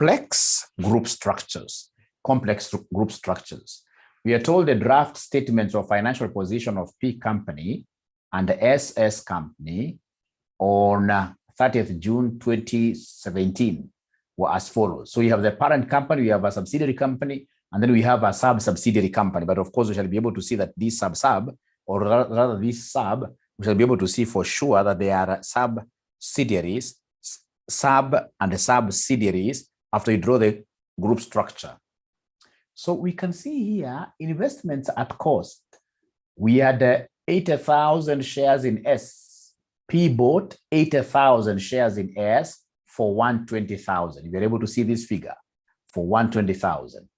complex group structures. Complex group structures. We are told the draft statements of financial position of P company and the SS company on 30th June 2017 were as follows. So you have the parent company, we have a subsidiary company, and then we have a sub-subsidiary company. But of course, we shall be able to see that this sub, or rather this sub, we shall be able to see for sure that they are subsidiaries, sub and the subsidiaries after you draw the group structure. So we can see here investments at cost. We had 80,000 shares in S. P bought 80,000 shares in S for 120,000. You're able to see this figure for 120,000.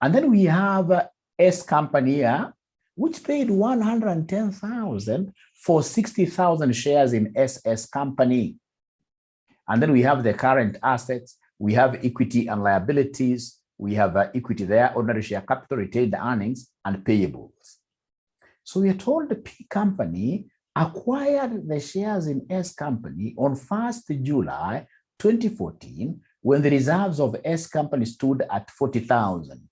And then we have S company here, which paid 110,000 for 60,000 shares in SS company. And then we have the current assets. We have equity and liabilities. We have equity there, ordinary share capital, retained earnings, and payables. So we are told the P company acquired the shares in S company on 1st July 2014, when the reserves of S company stood at 40,000.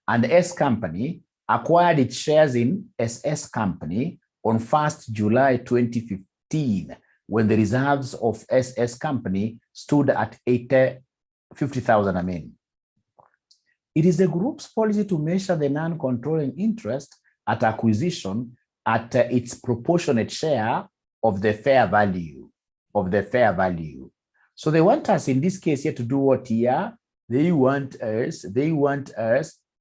And S company acquired its shares in SS company on 1st July 2015, when the reserves of SS company stood at 50,000. It is the group's policy to measure the non-controlling interest at acquisition at its proportionate share of the fair value, So they want us in this case here to do what here? They want us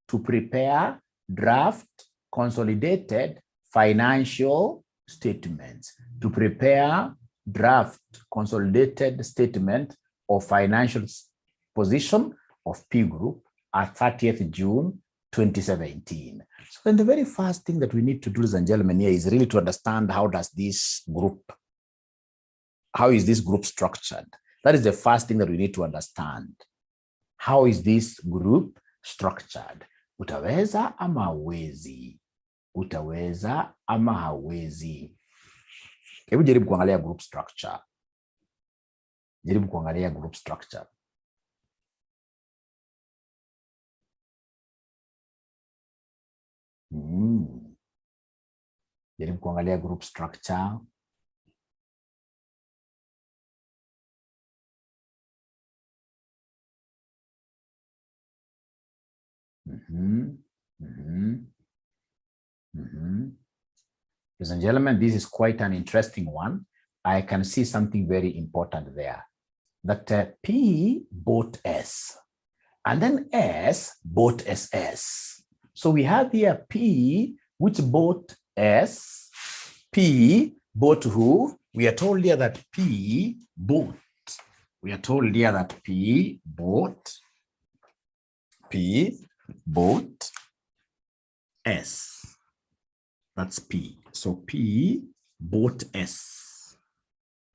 to prepare draft consolidated financial statements, to prepare draft consolidated statement of financial position of P Group at 30th June 2017. So then the very first thing that we need to do, ladies and gentlemen, here is really to understand how is this group structured? That is the first thing that we need to understand. How is this group structured? Utaweza ama hauwezi? Utaweza ama hauwezi? Hebu jaribu kuangalia group structure. Jaribu kuangalia group structure. Jaribu kuangalia group structure. Ladies and gentlemen, this is quite an interesting one. I can see something very important there. That P bought S, and then S bought SS. So we have here P, which bought S. P bought who? We are told here that P bought. We are told here that P bought S. That's P. So P bought S.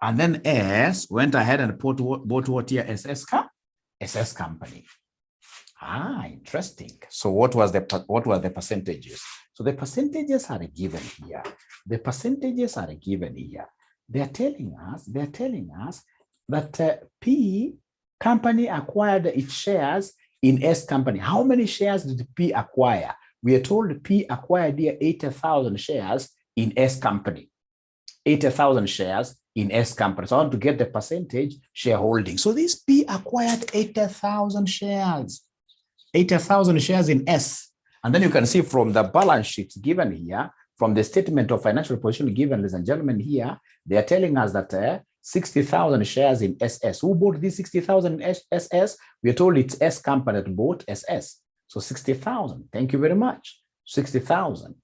And then S went ahead and bought what here? SS company. Interesting. So what was the percentages? So the percentages are given here. The percentages are given here. They're telling us that P company acquired its shares in S company. How many shares did P acquire? We are told P acquired here 80,000 shares in S company. 80,000 shares in S company. So I want to get the percentage shareholding. So this P acquired 80,000 shares. 80,000 shares in S. And then you can see from the balance sheets given here, from the statement of financial position given, ladies and gentlemen, here, they are telling us that 60,000 shares in SS. Who bought these 60,000 in SS? We are told it's S company that bought SS. So 60,000. Thank you very much. 60,000.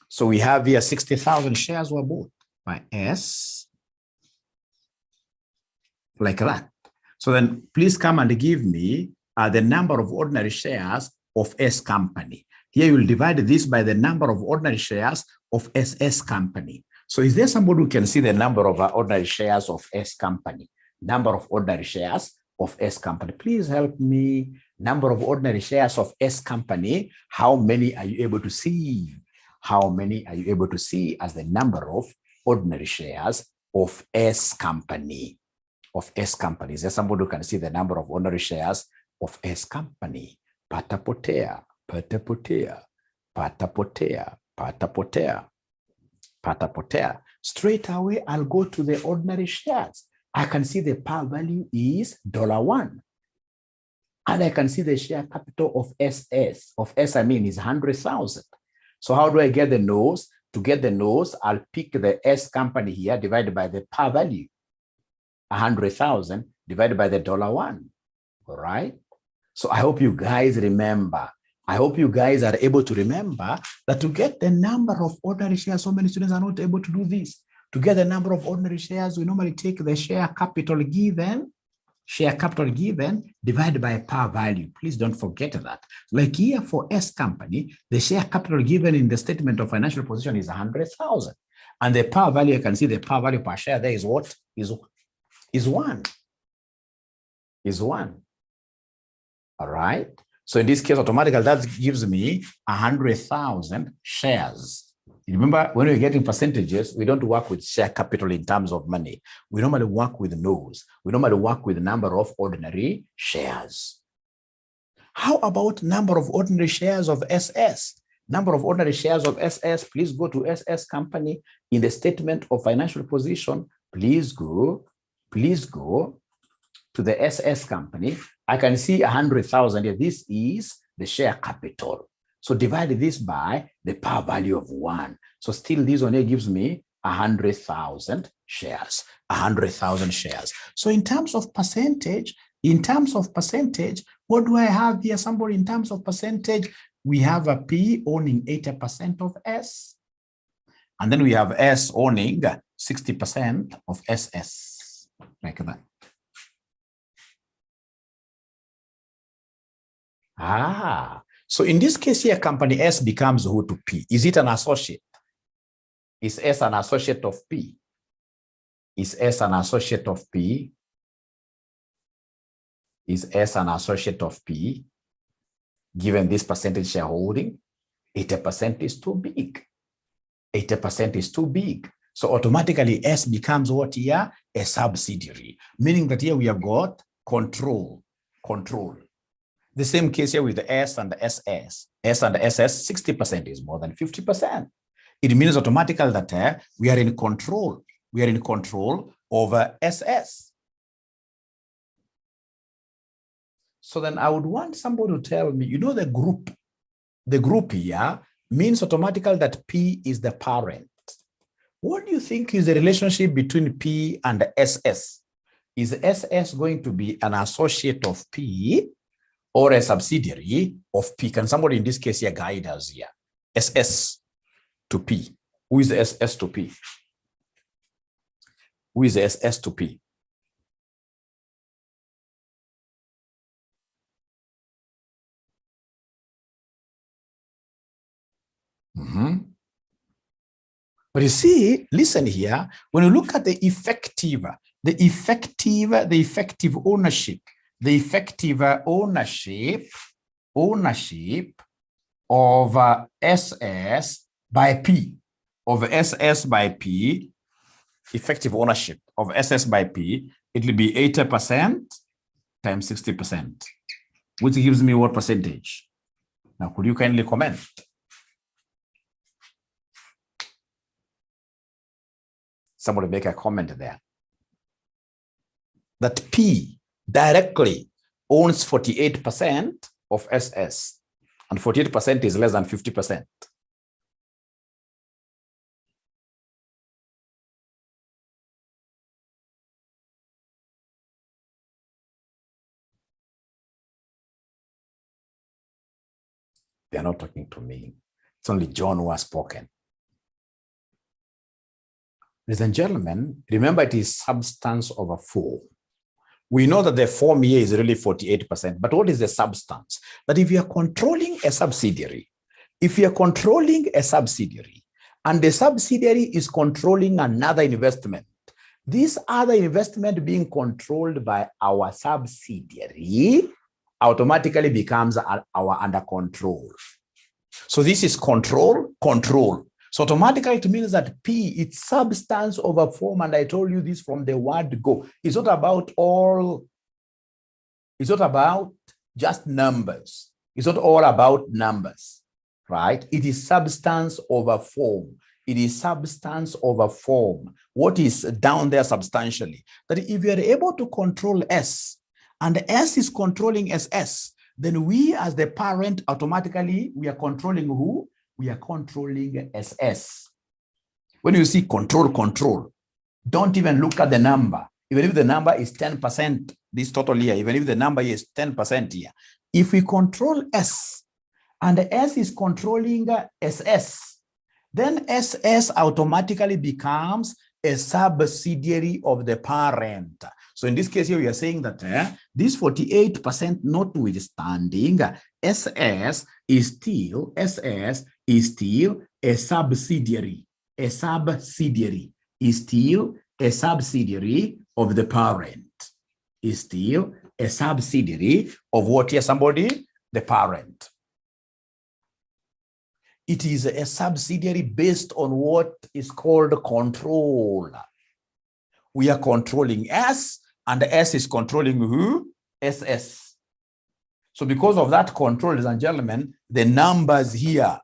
So we have here 60,000 shares were bought by S. Like that. So then please come and give me the number of ordinary shares of S company. Here you will divide this by the number of ordinary shares of SS company. So is there somebody who can see the number of ordinary shares of S company? Number of ordinary shares of S company. Please help me. Number of ordinary shares of S company. How many are you able to see? How many are you able to see as the number of ordinary shares of S company? Of S company. Is there somebody who can see the number of ordinary shares of S company. Patapotea, patapotea, patapotea, patapotea, patapotea. Straight away, I'll go to the ordinary shares. I can see the par value is $1. And I can see the share capital of SS. Of S, I mean, is 100,000. So how do I get the nose? To get the nose, I'll pick the S company here divided by the par value. 100,000 divided by the $1. All right. So I hope you guys remember. I hope you guys are able to remember that to get the number of ordinary shares, so many students are not able to do this. To get the number of ordinary shares, we normally take the share capital given divided by par value. Please don't forget that. Like here for S company, the share capital given in the statement of financial position is 100,000. And the par value, you can see the par value per share there is what? Is 1. Is 1. All right. So in this case, automatically, that gives me 100,000 shares. You remember, when we're getting percentages, we don't work with share capital in terms of money. We normally work with nose. We normally work with the number of ordinary shares. How about number of ordinary shares of SS? Number of ordinary shares of SS, please go to SS company in the statement of financial position. Please go to the SS company. I can see 100,000 here. This is the share capital. So divide this by the par value of 1. So still this one here gives me 100,000 shares, 100,000 shares. So in terms of percentage, what do I have here? Somebody in terms of percentage, we have a P owning 80% of S. And then we have S owning 60% of SS, like that. So in this case here, company S becomes who to P? Is it an associate? Is S an associate of P? Is S an associate of P? Is S an associate of P? Given this percentage shareholding, 80% is too big. 80% is too big. So automatically S becomes what here? A subsidiary, meaning that here we have got control. The same case here with the S and the SS. S and the SS, 60% is more than 50%. It means automatically that we are in control. We are in control over SS. So then I would want somebody to tell me, you know, the group here means automatically that P is the parent. What do you think is the relationship between P and SS? Is SS going to be an associate of P or a subsidiary of P? Can somebody in this case here guide us here? SS to P. Who is the SS to P? Who is the SS to P? But you see, listen here, when you look at the effective ownership, of SS by P, effective ownership of SS by P, it will be 80% times 60%, which gives me what percentage? Now, could you kindly comment? Somebody make a comment there. That P directly owns 48% of SS, and 48% is less than 50%. They are not talking to me. It's only John who has spoken. Ladies and gentlemen, remember it is substance over form. We know that the form here is really 48%, but what is the substance? That if you are controlling a subsidiary, and the subsidiary is controlling another investment, this other investment being controlled by our subsidiary automatically becomes our under control. So this is control. So automatically it means that P, it's substance over form, and I told you this from the word go. It's not about just numbers. It's not all about numbers, right? It is substance over form. It is substance over form. What is down there substantially? That if you are able to control S, and S is controlling SS, then we as the parent automatically, we are controlling who? We are controlling SS. When you see control, don't even look at the number. Even if the number is 10%, this total here, even if the number is 10% here, if we control S and S is controlling SS, then SS automatically becomes a subsidiary of the parent. So in this case here, we are saying that this 48% notwithstanding, SS is still a subsidiary. A subsidiary is still a subsidiary of the parent. Is still a subsidiary of what here, somebody? The parent. It is a subsidiary based on what is called control. We are controlling S, and S is controlling who? SS. So because of that control, ladies and gentlemen, the numbers here,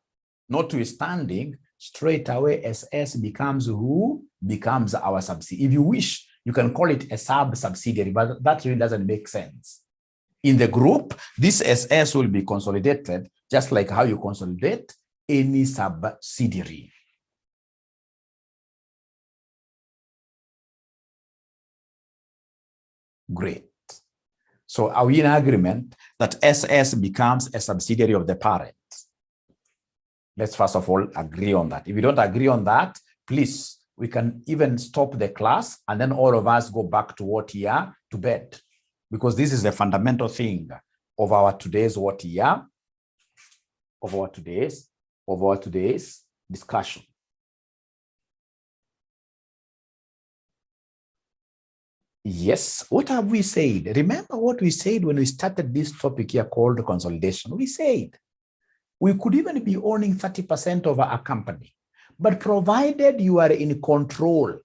notwithstanding, straight away SS becomes who? Becomes our subsidiary. If you wish, you can call it a sub-subsidiary, but that really doesn't make sense. In the group, this SS will be consolidated just like how you consolidate any subsidiary. Great. So are we in agreement that SS becomes a subsidiary of the parent? Let's first of all agree on that. If you don't agree on that, please, we can even stop the class and then all of us go back to what year? To bed. Because this is the fundamental thing of our today's what year? Of our today's discussion. Yes, what have we said? Remember what we said when we started this topic here called consolidation. We said we could even be owning 30% of a company, but provided you are in control,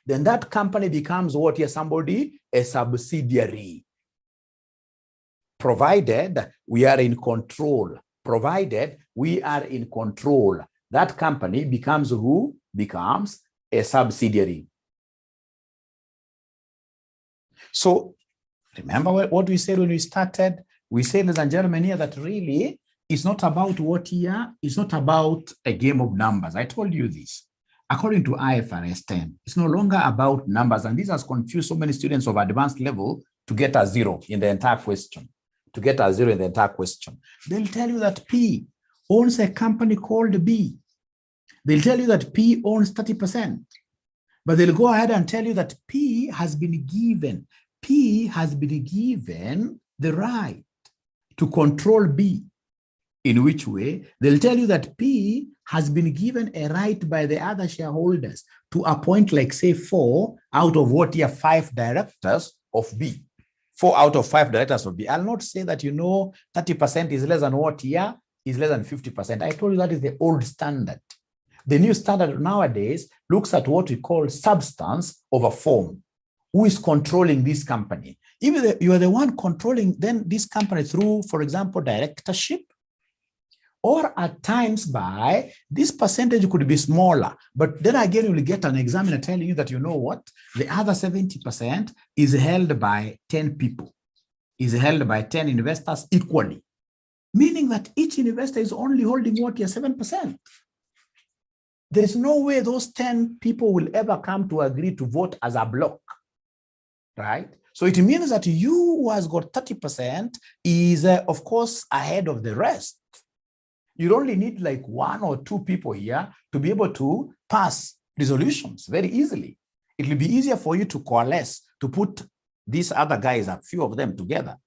then that company becomes what here, somebody? A subsidiary. Provided we are in control, that company becomes who? Becomes a subsidiary. So remember what we said when we started? We said, ladies and gentlemen, here that really it's not about what here, it's not about a game of numbers. I told you this. According to IFRS 10, it's no longer about numbers, and this has confused so many students of advanced level to get a zero in the entire question. They'll tell you that P owns a company called B. They'll tell you that P owns 30%, but they'll go ahead and tell you that P has been given the right to control B. In which way? They'll tell you that P has been given a right by the other shareholders to appoint, like, say, 4 out of what here 5 directors of B. 4 out of 5 directors of B. I'll not say that, 30% is less than what here is less than 50%. I told you that is the old standard. The new standard nowadays looks at what we call substance over form. Who is controlling this company? If you are the one controlling then this company through, for example, directorship, or at times by this percentage could be smaller, but then again you will get an examiner telling you that the other 70% is held by 10 people, is held by 10 investors equally, meaning that each investor is only holding what here 7%. There is no way those 10 people will ever come to agree to vote as a block, right? So it means that you who has got 30% is, of course, ahead of the rest. You only need like 1 or 2 people here to be able to pass resolutions very easily. It will be easier for you to coalesce, to put these other guys, a few of them together,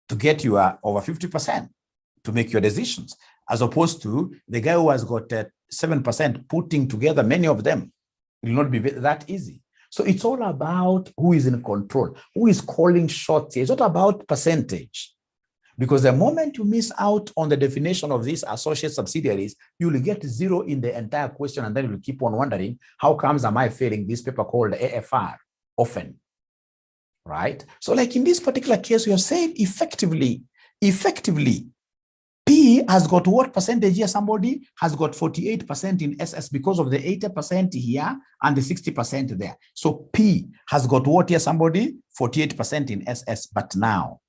to get you over 50% to make your decisions, as opposed to the guy who has got 7% putting together many of them. It will not be that easy. So it's all about who is in control, who is calling shots. It's not about percentage. Because the moment you miss out on the definition of these associate subsidiaries, you will get 0 in the entire question, and then you will keep on wondering, how comes am I failing this paper called AFR often? right? So like in this particular case, we have said effectively, P has got what percentage here? Somebody has got 48% in SS because of the 80% here and the 60% there. So P has got what here? Somebody 48% in SS. But now,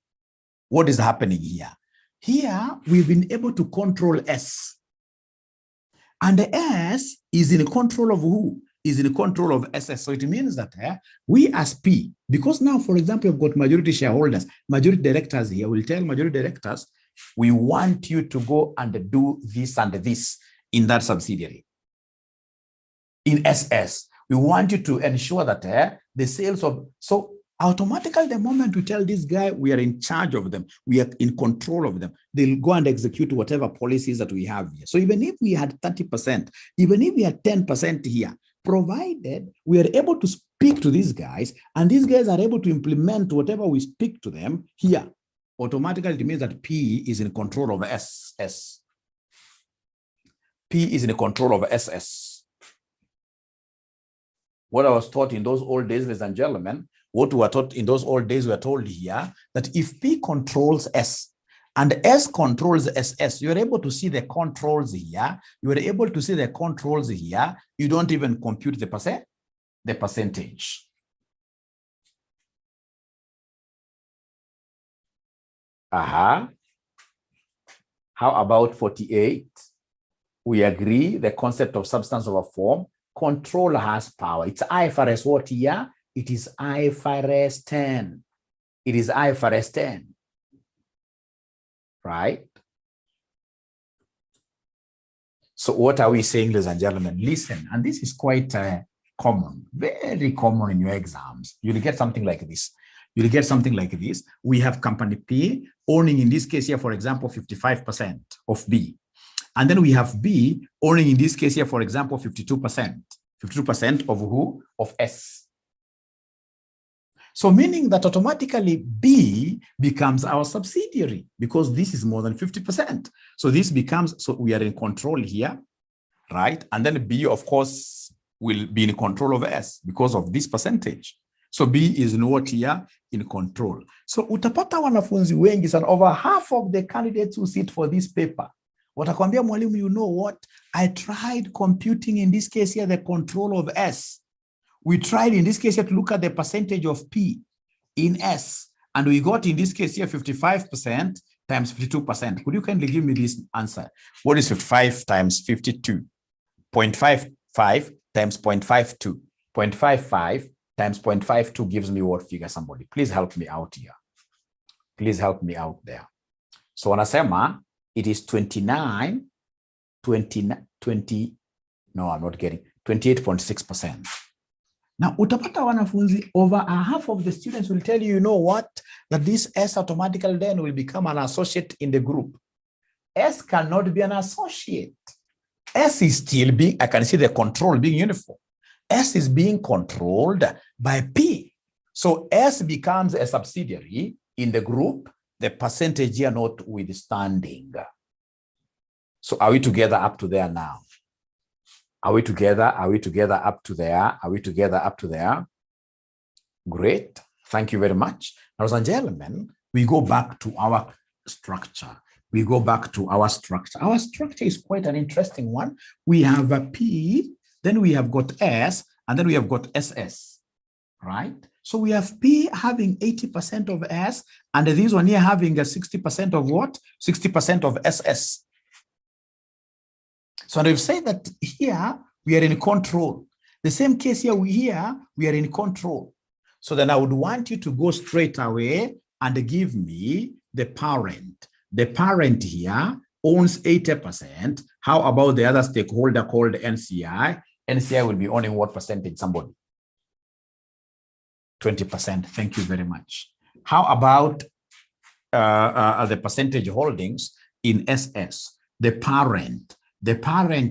what is happening here? Here, we've been able to control S. And the S is in control of who? Is in control of SS. So it means that we as P, because now, for example, we've got majority shareholders, majority directors here, we'll tell majority directors, we want you to go and do this and this in that subsidiary. In SS, we want you to ensure that the sales of, so automatically the moment we tell this guy we are in charge of them, we are in control of them, they'll go and execute whatever policies that we have here. So even if we had 30%, even if we had 10% here, provided we are able to speak to these guys and these guys are able to implement whatever we speak to them here, automatically it means that P is in control of SS. P is in control of SS. What I was taught in those old days, ladies and gentlemen, what we were taught in those old days, we are told here that if P controls S and S controls SS, you're able to see the controls here. You are able to see the controls here. You don't even compute the percentage. How about 48? We agree the concept of substance over form. Control has power. It's IFRS what here? It is IFRS 10. It is IFRS 10. Right? So what are we saying, ladies and gentlemen? Listen, and this is quite common, very common in your exams. You'll get something like this. You'll get something like this. We have company P owning, in this case here, for example, 55% of B. And then we have B owning, in this case here, for example, 52%. 52% of who? Of S. So meaning that automatically B becomes our subsidiary because this is more than 50%. So this becomes, so we are in control here, right? And then B, of course, will be in control of S because of this percentage. So B is in what here? In control. So utapata wanafunzi wengi sana, over half of the candidates who sit for this paper, watakwambia mwalimu, you know what? I tried computing in this case here the control of S. We tried in this case here to look at the percentage of P in S, and we got in this case here 55% times 52%. Could you kindly give me this answer? What is 55 times 52? 0.55 times 0.52. 0.55 times 0.52 gives me what figure, somebody? Please help me out here. Please help me out there. So wanasema it is 20, no, I'm not getting, 28.6%. Now, utapata wanafunzi, over a half of the students will tell you, you know what, that this S automatically then will become an associate in the group. S cannot be an associate. S is still being, I can see the control being uniform. S is being controlled by P. So S becomes a subsidiary in the group, the percentage here notwithstanding. So are we together up to there now? Are we together? Are we together up to there? Are we together up to there? Great. Thank you very much. Ladies and gentlemen, we go back to our structure. We go back to our structure. Our structure is quite an interesting one. We have a P, then we have got S, and then we have got SS, right? So we have P having 80% of S, and this one here having a 60% of what? 60% of SS. So we've said that here we are in control. The same case here, we are in control. So then I would want you to go straight away and give me the parent. The parent here owns 80%. How about the other stakeholder called NCI? NCI will be owning what percentage, somebody? 20%. Thank you very much. How about the percentage holdings in SS? The parent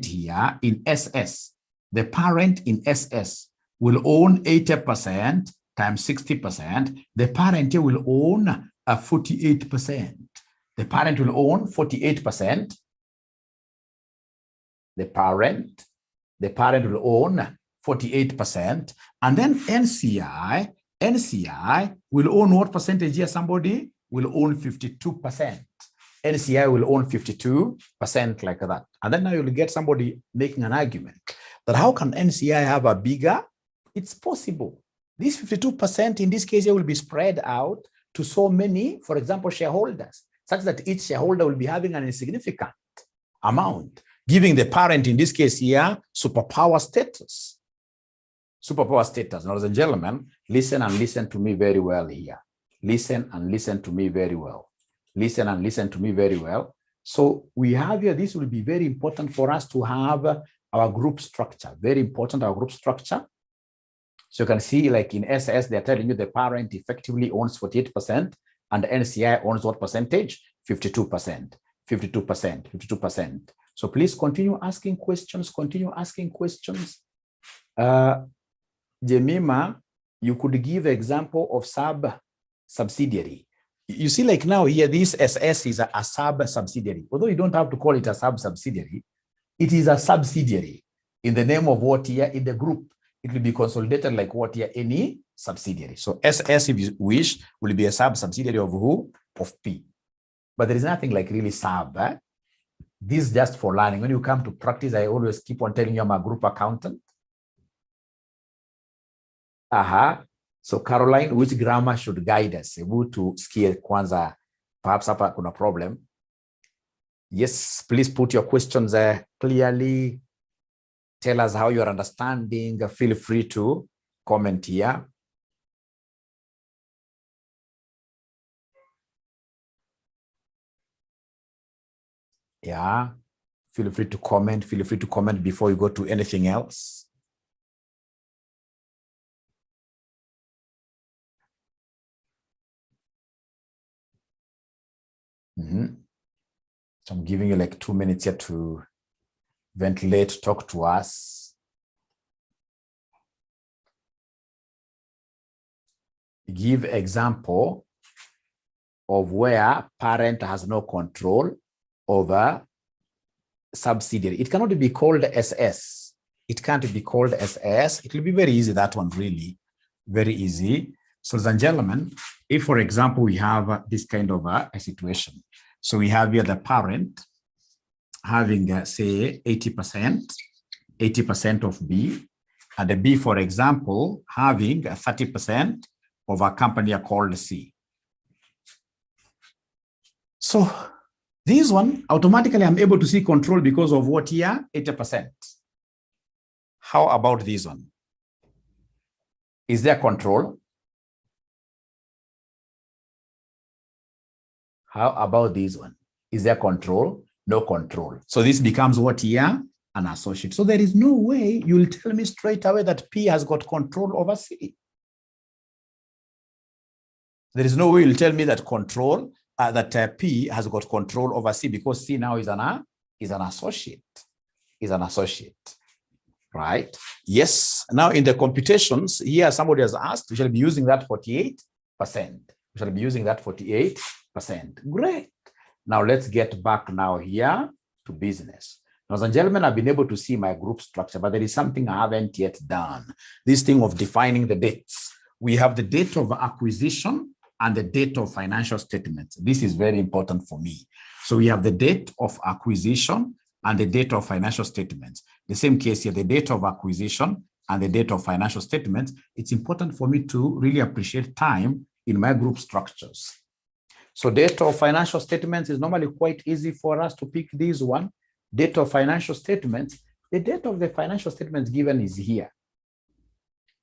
here in SS, the parent in SS will own 80% times 60%. The parent here will own a 48%. The parent will own 48%. The parent will own 48%. And then NCI NCI will own what percentage here? Somebody will own 52%. NCI will own 52% like that. And then now you'll get somebody making an argument that how can NCI have a bigger? It's possible. This 52% in this case here will be spread out to so many, for example, shareholders, such that each shareholder will be having an insignificant amount, giving the parent in this case here superpower status. Superpower status. Now, ladies and gentlemen, listen and listen to me very well here. Listen and listen to me very well. Listen and listen to me very well. So we have here, this will be very important for us to have our group structure. Very important, our group structure. So you can see like in SS, they're telling you the parent effectively owns 48% and NCI owns what percentage? 52%, 52%, 52%. So please continue asking questions, continue asking questions. Jemima, you could give example of subsidiary. You see, like now here, this SS is a sub-subsidiary. Although you don't have to call it a sub-subsidiary, it is a subsidiary in the name of what here in the group. It will be consolidated like what here, any subsidiary. So SS, if you wish, will be a sub-subsidiary of who? Of P. But there is nothing like really sub. This is just for learning. When you come to practice, I always keep on telling you I'm a group accountant. So Caroline, which grammar should guide us? Able to scale kwanza, perhaps hapa kuna problem. Yes, please put your questions clearly. Tell us how you're understanding. Feel free to comment here. Yeah, feel free to comment. Feel free to comment before you go to anything else. So I'm giving you like 2 minutes here to ventilate, talk to us. Give example of where parent has no control over subsidiary. It cannot be called SS. It can't be called SS. It will be very easy, that one really, very easy. So ladies and gentlemen, if for example, we have this kind of a situation. So we have here the parent having say 80% of B, and the B, for example, having 30% of a company called C. So this one, automatically I'm able to see control because of what here? 80%. How about this one? Is there control? How about this one? Is there control? No control. So this becomes what here? An associate. So there is no way you'll tell me straight away that P has got control over C. There is no way you'll tell me that control, P has got control over C, because C now is an associate. Is an associate, right? Yes. Now in the computations here, somebody has asked, we shall be using that 48%. We shall be using that 48%. Great. Now let's get back now here to business. Ladies and gentlemen, I've been able to see my group structure, but there is something I haven't yet done. This thing of defining the dates. We have the date of acquisition and the date of financial statements. This is very important for me. So we have the date of acquisition and the date of financial statements. The same case here, the date of acquisition and the date of financial statements. It's important for me to really appreciate time in my group structures. So date of financial statements is normally quite easy for us to pick this one. Date of financial statements. The date of the financial statements given is here.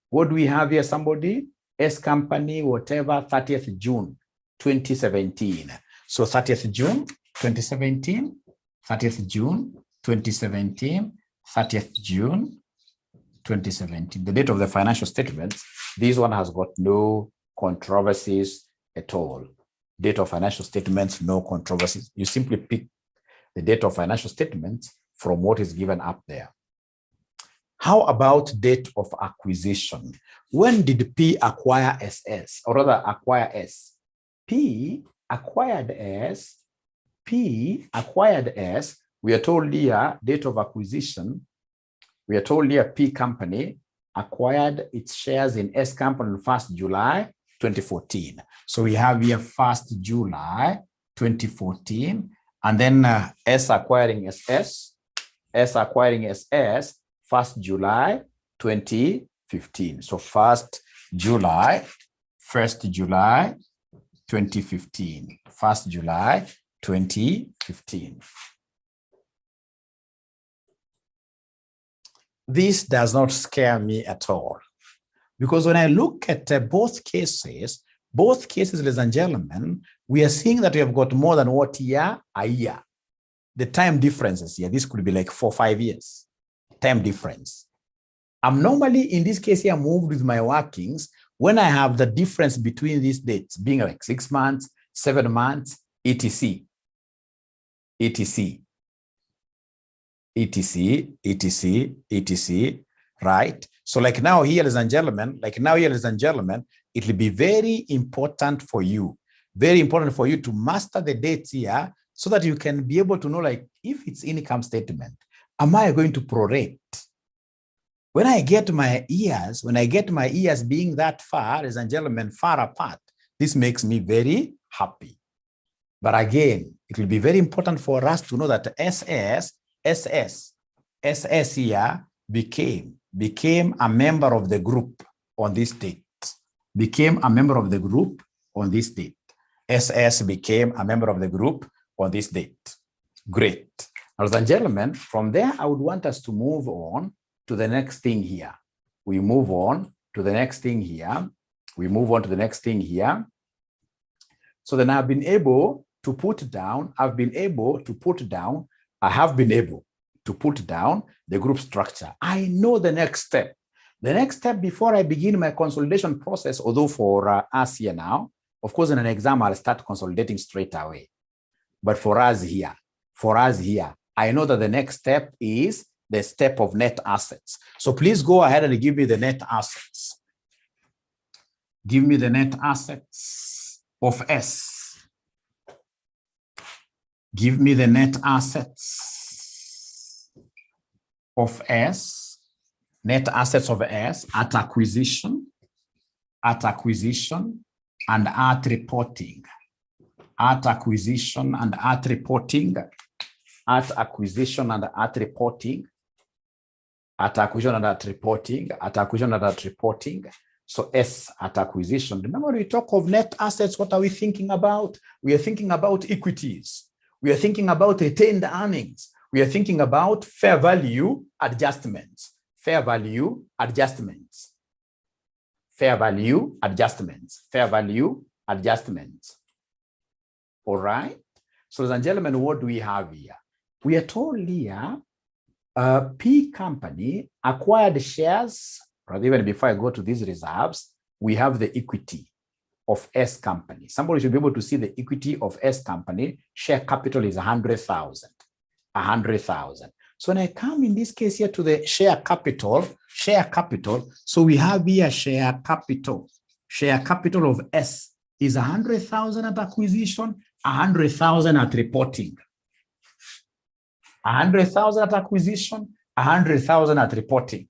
What do we have here? Somebody? S company, whatever, 30th June, 2017. So 30th June, 2017, 30th June, 2017, 30th June, 2017. The date of the financial statements, this one has got no controversies at all. Date of financial statements, no controversies. You simply pick the date of financial statements from what is given up there. How about date of acquisition? When did P acquire SS, or rather acquire S? P acquired S. P acquired S. We are told here date of acquisition. We are told here P company acquired its shares in S company on 1st July 2014. So we have here 1st July 2014, and then S acquiring SS, S acquiring SS, 1st July 2015. So 1st July 2015, 1st July 2015. This does not scare me at all, because when I look at both cases, ladies and gentlemen, we are seeing that we have got more than what year? A year. The time differences here, this could be like 4 or 5 years, time difference. I'm normally, in this case here, moved with my workings when I have the difference between these dates being like 6 months, 7 months, etc. Right? So like now here, ladies and gentlemen, it will be very important for you to master the dates here so that you can be able to know, like, if it's income statement, am I going to prorate? When I get my years being that far, ladies and gentlemen, far apart, this makes me very happy. But again, it will be very important for us to know that SS here became a member of the group on this date. Became a member of the group on this date. SS became a member of the group on this date. Great. Ladies and gentlemen, from there, I would want us to move on to the next thing here. We move on to the next thing here. So then I have been able to put down the group structure. I know the next step. The next step before I begin my consolidation process, although for us here now, of course, in an exam, I'll start consolidating straight away. But for us here, I know that the next step is the step of net assets. So please go ahead and give me the net assets. Give me the net assets of S. Give me the net assets of S. Net assets of S at acquisition and at reporting. At acquisition and at reporting. At acquisition and at reporting. At acquisition and at reporting. At acquisition and at reporting. So S at acquisition. Remember, when we talk of net assets, what are we thinking about? We are thinking about equities. We are thinking about retained earnings. We are thinking about fair value adjustments. Fair value adjustments. Fair value adjustments. Fair value adjustments. All right. So, ladies and gentlemen, what do we have here? We are told here, P company acquired shares. Or even before I go to these reserves, we have the equity of S company. Somebody should be able to see the equity of S company. Share capital is 100,000. 100,000. So when I come in this case here to the share capital, so we have here share capital. Share capital of S is 100,000 at acquisition, 100,000 at reporting. 100,000 at acquisition, 100,000 at reporting.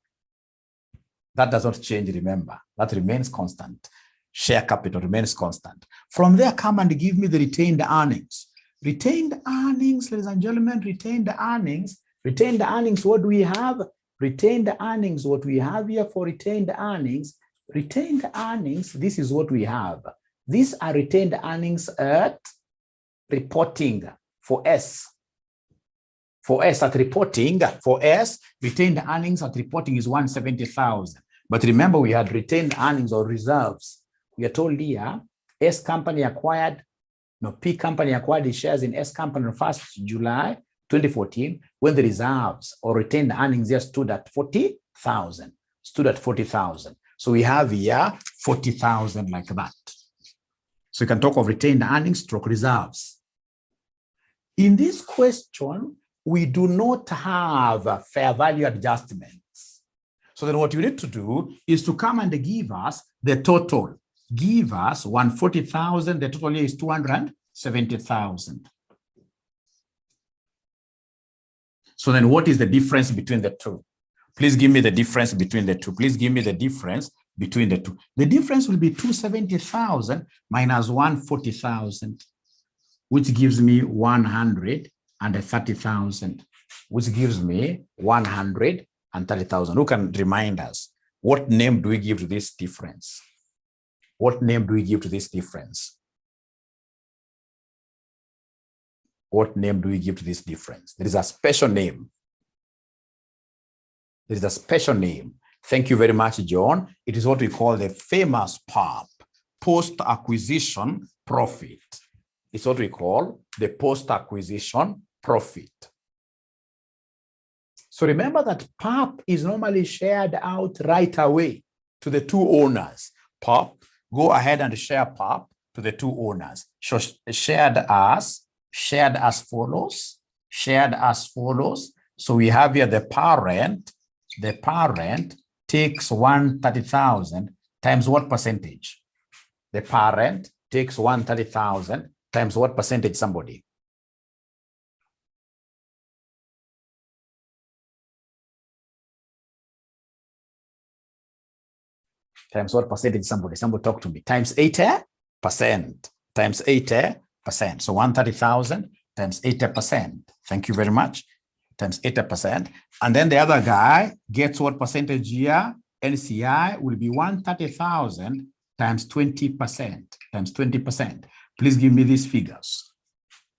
That does not change, remember. That remains constant. Share capital remains constant. From there, come and give me the retained earnings. Retained earnings, ladies and gentlemen, retained earnings. Retained earnings, what do we have? Retained earnings, what we have here for retained earnings. Retained earnings, this is what we have. These are retained earnings at reporting for S. For S at reporting, for S, retained earnings at reporting is 170,000. But remember, we had retained earnings or reserves. We are told here, P company acquired the shares in S company on 1st July 2014, when the reserves or retained earnings here stood at 40,000. So we have here 40,000 like that. So you can talk of retained earnings stroke reserves. In this question, we do not have fair value adjustments. So then what you need to do is to come and give us the total. Give us 140,000, the total here is 270,000. So then what is the difference between the two? Please give me the difference between the two. Please give me the difference between the two. The difference will be 270,000 minus 140,000, which gives me 130,000, which gives me 130,000. Who can remind us? What name do we give to this difference? What name do we give to this difference? What name do we give to this difference? There is a special name. There is a special name. Thank you very much, John. It is what we call the famous PAP, post-acquisition profit. It's what we call the post-acquisition profit. So remember that PAP is normally shared out right away to the two owners. PAP, go ahead and share PAP to the two owners. So shared as follows. Shared as follows. So we have here the parent. The parent takes 130,000 times what percentage? The parent takes 130,000 times what percentage, somebody? Times what percentage, somebody? Somebody talk to me. Times 80%. Times 80%. So 130,000 times 80%. Thank you very much. Times 80%. And then the other guy gets what percentage here? NCI will be 130,000 times 20%. Times 20%. Please give me these figures.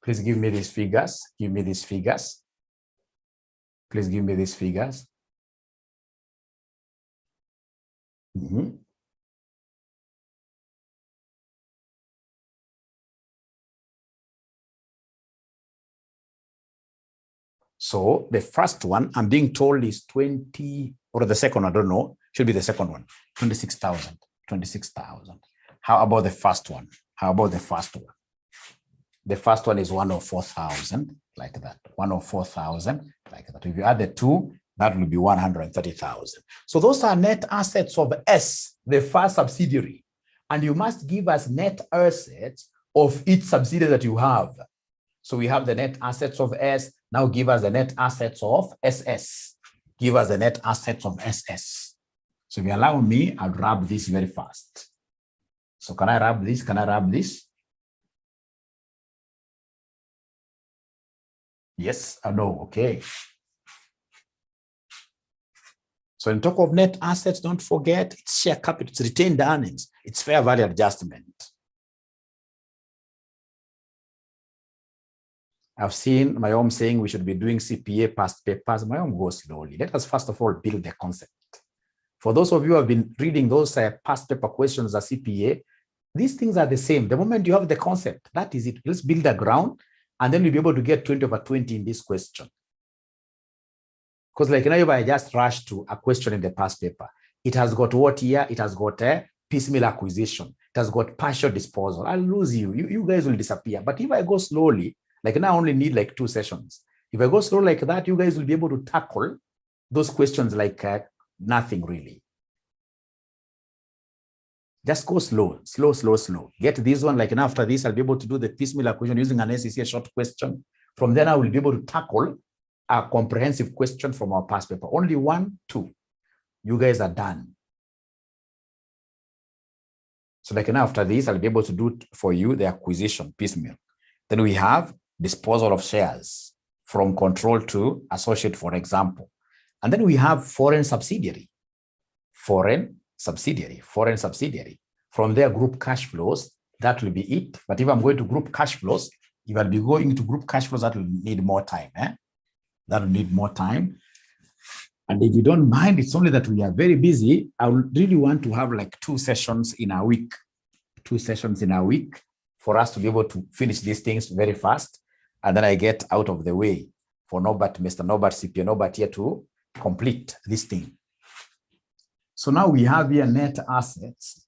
Please give me these figures. Give me these figures. Please give me these figures. So the first one I'm being told is 20, or the second, I don't know, should be the second one, 26,000, 26,000. How about the first one? How about the first one? The first one is 104,000, like that, 104,000, like that. If you add the two, that will be 130,000. So those are net assets of S, the first subsidiary. And you must give us net assets of each subsidiary that you have. So we have the net assets of S. Now give us the net assets of SS. Give us the net assets of SS. So if you allow me, I'll wrap this very fast. So can I wrap this? Can I wrap this? Yes or no? Okay. So in talk of net assets, don't forget it's share capital, it's retained earnings, it's fair value adjustment. I've seen my own saying we should be doing CPA past papers. My own goes slowly. Let us first of all build the concept. For those of you who have been reading those past paper questions as CPA, these things are the same. The moment you have the concept, that is it. Let's build a ground, and then we'll be able to get 20 over 20 in this question. Because like now, if I just rush to a question in the past paper, it has got what here? It has got a piecemeal acquisition. It has got partial disposal. I'll lose you. You guys will disappear. But if I go slowly, like now I only need like 2 sessions. If I go slow like that, you guys will be able to tackle those questions like nothing really. Just go slow, slow, slow, slow. Get this one, like now after this, I'll be able to do the piecemeal acquisition using an SEC short question. From then I will be able to tackle a comprehensive question from our past paper. Only 1, 2. You guys are done. So like now after this, I'll be able to do for you the acquisition piecemeal. Then we have disposal of shares from control to associate, for example. And then we have foreign subsidiary. Foreign subsidiary. From their group cash flows, that will be it. But if I'm going to group cash flows, if I'll be going to group cash flows, that will need more time. That will need more time. And if you don't mind, it's only that we are very busy. I would really want to have like 2 sessions in a week. 2 sessions in a week for us to be able to finish these things very fast. And then I get out of the way for Mr. Norbert, CPA Norbert here to complete this thing. So now we have here net assets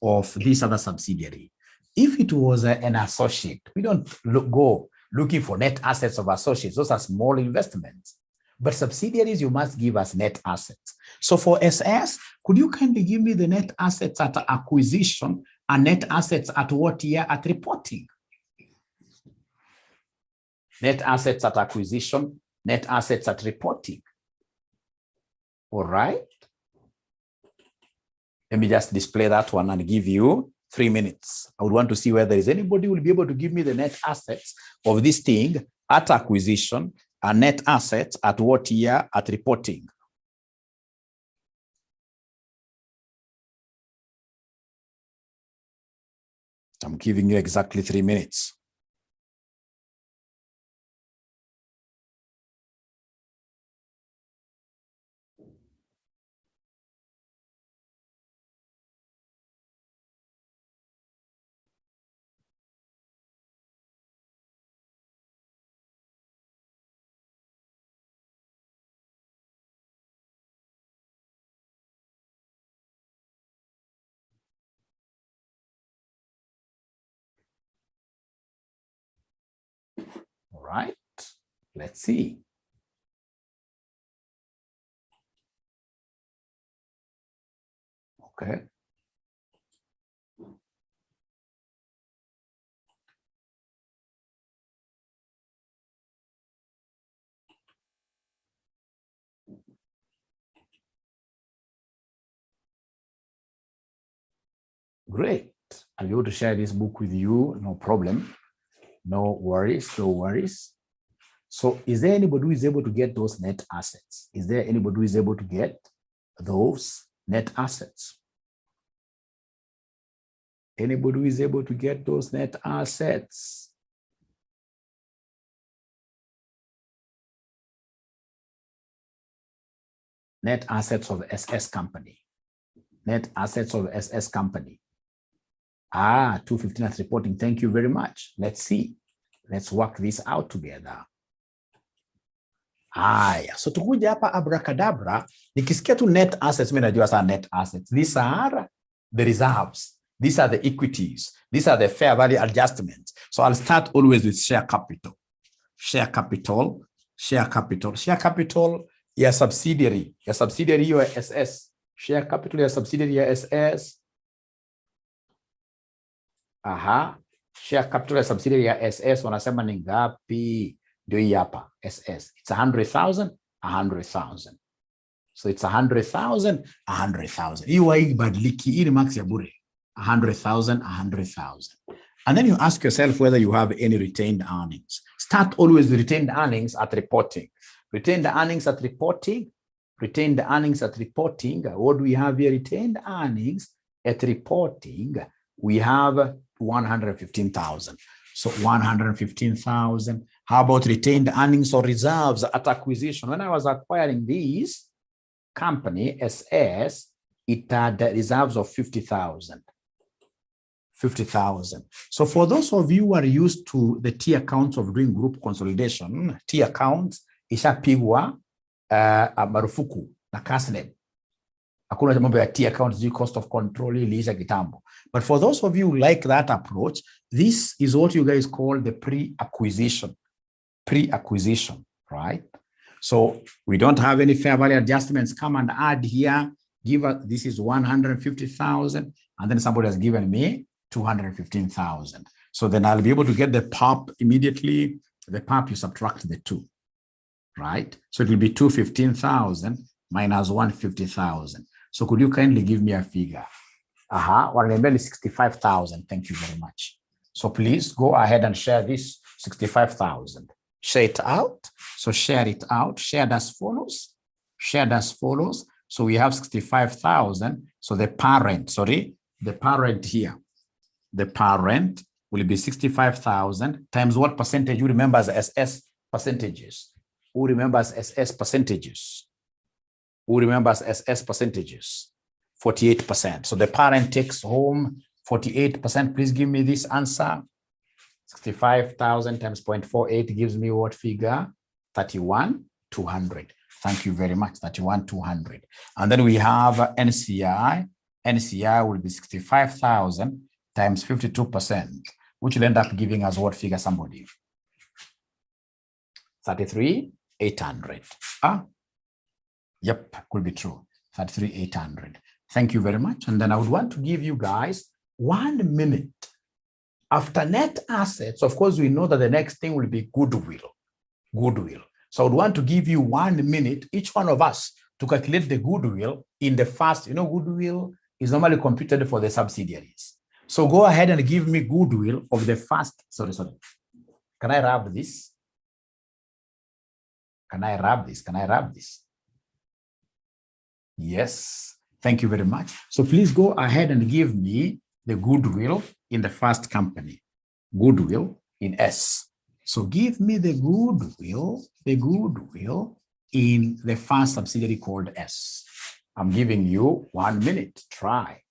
of this other subsidiary. If it was an associate, we don't go looking for net assets of associates. Those are small investments. But subsidiaries, you must give us net assets. So for SS, could you kindly give me the net assets at acquisition and net assets at what year at reporting? Net assets at acquisition, net assets at reporting. All right. Let me just display that one and give you 3 minutes. I would want to see whether there is anybody who will be able to give me the net assets of this thing at acquisition and net assets at what year at reporting. I'm giving you exactly 3 minutes. All right, let's see. Okay. Great. I'll be able to share this book with you, no problem. No worries, no worries. So is there anybody who is able to get those net assets? Is there anybody who is able to get those net assets? Anybody who is able to get those net assets? Net assets of SS company. Net assets of SS company. 215 at reporting. Thank you very much. Let's see. Let's work this out together. So tukuja hapa abracadabra, nikisikia tu net assets, mimi najua sana net assets. These are the reserves. These are the equities. These are the fair value adjustments. So I'll start always with share capital. Share capital, share capital. Share capital, your subsidiary. Your subsidiary, your SS. Share capital, your subsidiary, your SS. Share capital ya subsidiary ya SS wanasema ni ngapi? Ndio hii hapa SS. It's 100,000, 100,000. So it's 100,000, 100,000. Hii haibadiliki, hii ni max ya bure. 100,000, 100,000. And then you ask yourself whether you have any retained earnings. Start always with retained earnings at reporting. Retained earnings at reporting. Retained earnings at reporting. What do we have here? Retained earnings at reporting. We have 115,000. So 115,000. How about retained earnings or reserves at acquisition? When I was acquiring this company, SS, it had reserves of 50,000. 50,000. So for those of you who are used to the T accounts of doing group consolidation, T accounts ishapigwa marufuku na CASNEB. Hakuna mambo ya T accounts, cost of control iliisha kitambo. But for those of you who like that approach, this is what you guys call the pre-acquisition. Pre-acquisition, right? So we don't have any fair value adjustments. Come and add here. Give us, this is 150,000, and then somebody has given me 215,000. So then I'll be able to get the PAP immediately. The PAP, you subtract the 2, right? So it will be 215,000 minus 150,000. So could you kindly give me a figure? 65,000. Thank you very much. So please go ahead and share this 65,000. Share it out. So share it out. Shared as follows. Shared as follows. So we have 65,000. So the parent here, the parent will be 65,000 times what percentage? You remember as SS percentages. Who remembers SS percentages? Who remembers SS percentages? 48%. So the parent takes home 48%. Please give me this answer. 65,000 times 0.48 gives me what figure? 31,200. Thank you very much. 31,200. And then we have NCI. NCI will be 65,000 times 52%, which will end up giving us what figure, somebody? 33,800. Yep, could be true. 33,800. Thank you very much. And then I would want to give you guys 1 minute. After net assets, of course, we know that the next thing will be goodwill. Goodwill. So I would want to give you 1 minute, each one of us, to calculate the goodwill in the first, goodwill is normally computed for the subsidiaries. So go ahead and give me goodwill of the first, sorry. Can I wrap this? Can I wrap this? Yes, thank you very much. So please go ahead and give me the goodwill in the first company, goodwill in S. So give me the goodwill in the first subsidiary called S. I'm giving you 1 minute, try.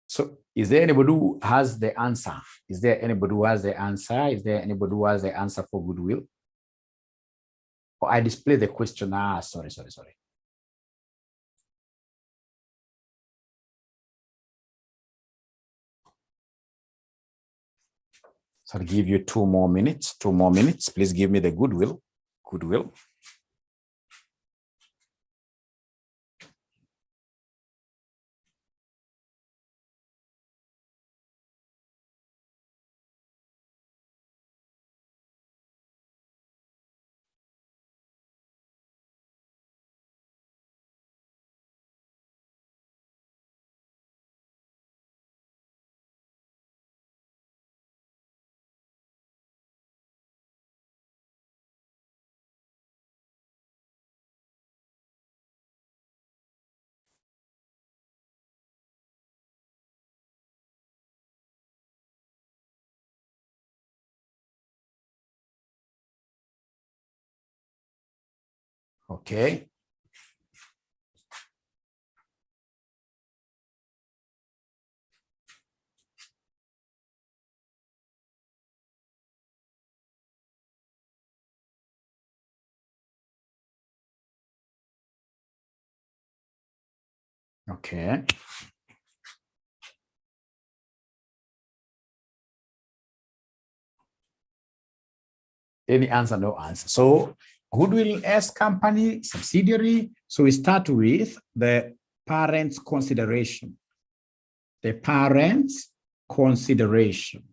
So is there anybody who has the answer? Is there anybody who has the answer? Is there anybody who has the answer for goodwill? Or I display the question. Sorry. So I'll give you 2 more minutes. Please give me the goodwill. Okay. Okay. Any answer, no answer. So goodwill S company, subsidiary. So we start with the parent's consideration. The parent's consideration.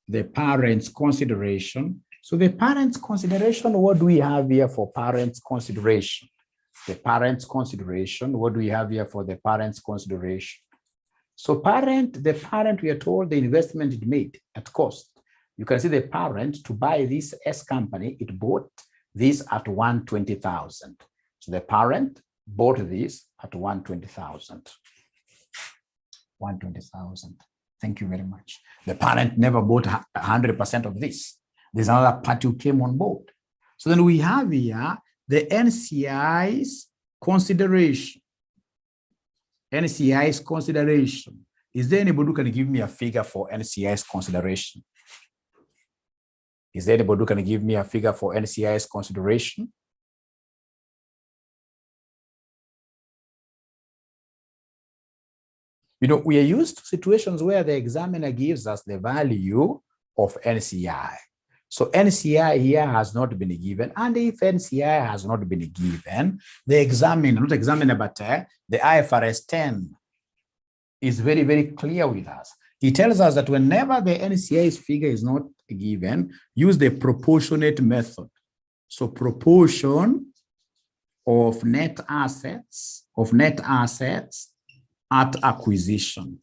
The parent's consideration. So the parent's consideration, what do we have here for parent's consideration? The parent's consideration, what do we have here for the parent's consideration? So the parent, we are told the investment it made at cost. You can see the parent to buy this S company, it bought this at 120,000. So the parent bought this at 120,000. 120,000. Thank you very much. The parent never bought 100% of this. There's another party who came on board. So then we have here the NCI's consideration. NCI's consideration. Is there anybody who can give me a figure for NCI's consideration? Is there anybody who can give me a figure for NCI's consideration? You know, we are used to situations where the examiner gives us the value of NCI. So NCI here has not been given. And if NCI has not been given, the examiner, not examiner, but the IFRS 10 is very, very clear with us. It tells us that whenever the NCI's figure is not given, use the proportionate method. So proportion of net assets at acquisition.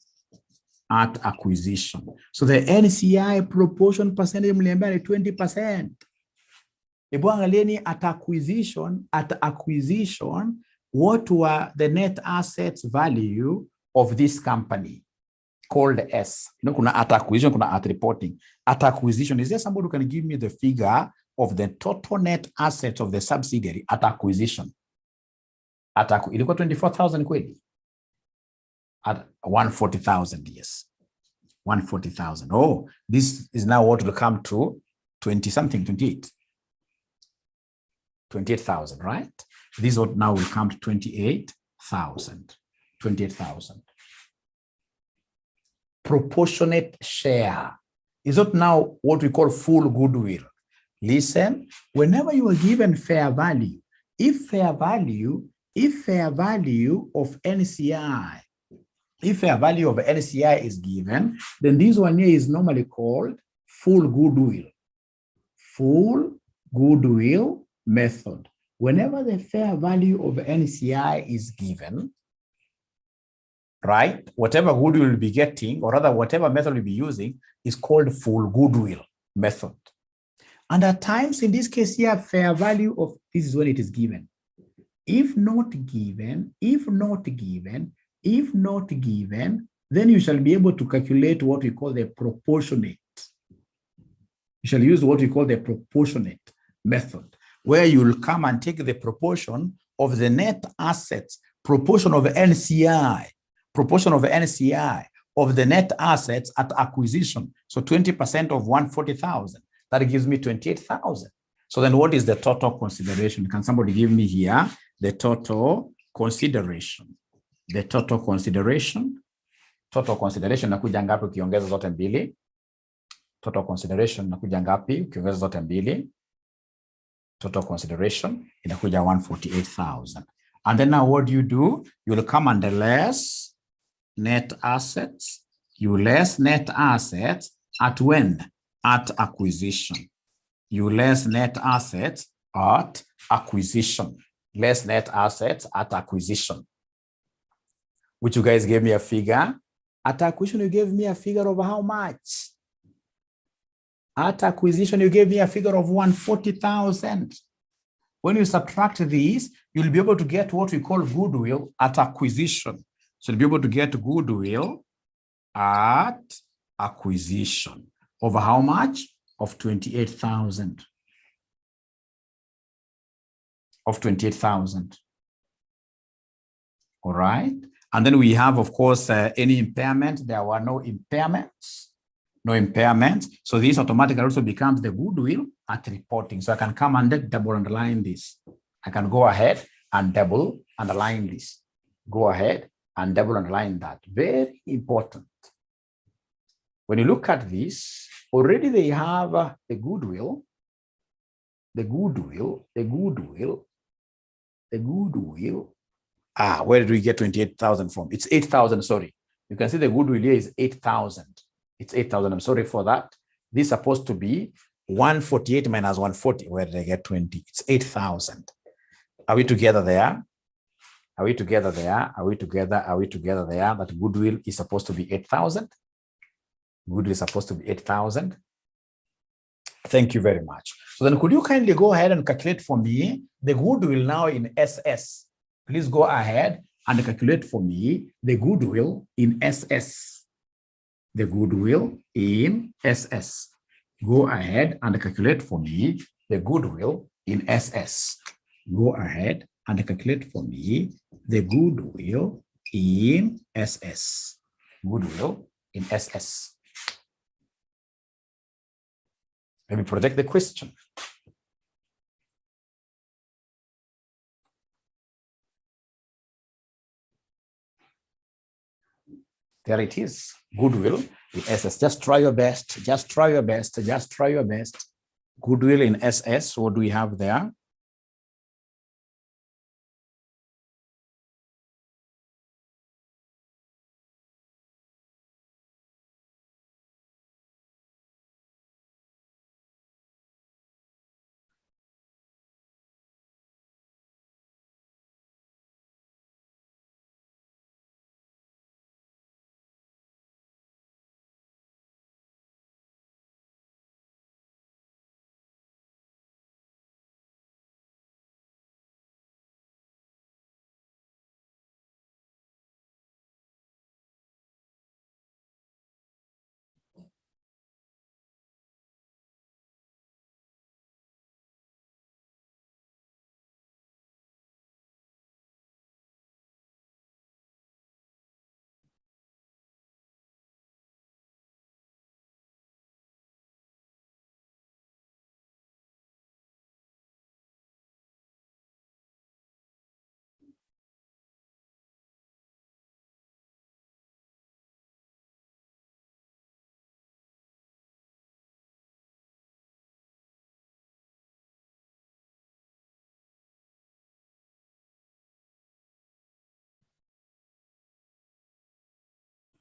So the NCI proportion percentage mliambia 20%. Ebu angalieni at acquisition, what were the net assets value of this company called S? You know, kuna at acquisition, kuna at reporting. At acquisition, is there somebody who can give me the figure of the total net assets of the subsidiary at acquisition? Ilikuwa 24,000 kweli? At 140,000, yes. 140,000. Oh, this is now what will come to 28,000, right? This what now will come to 28,000. Proportionate share. Is that now what we call full goodwill? Listen, whenever you are given fair value, if fair value of NCI, if fair value of NCI is given, then this one here is normally called full goodwill. Full goodwill method. Whenever the fair value of NCI is given, right, whatever goodwill will be getting, or rather whatever method we'll be using, is called full goodwill method. And at times, in this case here, fair value of, this is when it is given. If not given, then you shall be able to calculate what we call the proportionate. You shall use what we call the proportionate method, where you'll come and take the proportion of the net assets, proportion of NCI of the net assets at acquisition. So 20% of 140,000, that gives me 28,000. So then what is the total consideration? Can somebody give me here the total consideration? The total consideration nakuja ngapi ukiongeza zote mbili? Total consideration nakuja ngapi ukiongeza zote mbili? Total consideration inakuja 148,000. And then now what do? You will come and less net assets. You less net assets at when? At acquisition. You less net assets at acquisition. Less net assets at acquisition. Which you guys gave me a figure. At acquisition, you gave me a figure of how much? At acquisition, you gave me a figure of 140,000. When you subtract these, you'll be able to get what we call goodwill at acquisition. So you'll be able to get goodwill at acquisition. Over how much? Of 28,000. Of 28,000. All right. And then we have, of course, any impairment. There were no impairments. No impairments. So this automatically also becomes the goodwill at reporting. So I can come and double underline this. I can go ahead and double underline this. Go ahead and double underline that. Very important. When you look at this, already they have the goodwill, where did we get 28,000 from? It's 8,000, sorry. You can see the goodwill here is 8,000. It's 8,000, I'm sorry for that. This is supposed to be 148 minus 140. Where did I get 20? It's 8,000. Are we together there? Are we together there? Are we together? Are we together there? That goodwill is supposed to be 8,000. Goodwill is supposed to be 8,000. Thank you very much. So then could you kindly go ahead and calculate for me the goodwill now in SS? Please go ahead and calculate for me the goodwill in SS. The goodwill in SS. Go ahead and calculate for me the goodwill in SS. Go ahead and calculate for me the goodwill in SS. Goodwill in SS. Let me project the question. There it is, goodwill in SS. Just try your best, just try your best, just try your best. Goodwill in SS, what do we have there?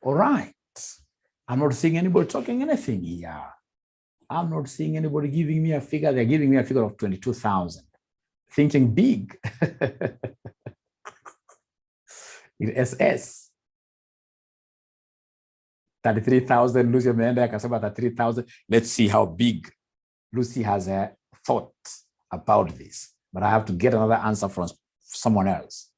All right. I'm not seeing anybody talking anything here. I'm not seeing anybody giving me a figure. They're giving me a figure of 22,000. Thinking big. In SS. 33,000. Lucy ameenda akasema 33,000. Let's see how big Lucy has a thought about this. But I have to get another answer from someone else.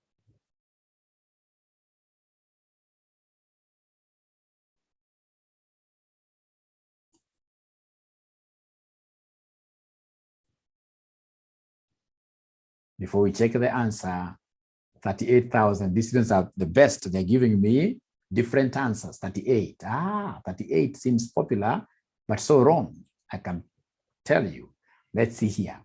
Before we check the answer, 38,000. These students are the best. They're giving me different answers. 38. 38 seems popular, but so wrong. I can tell you. Let's see here.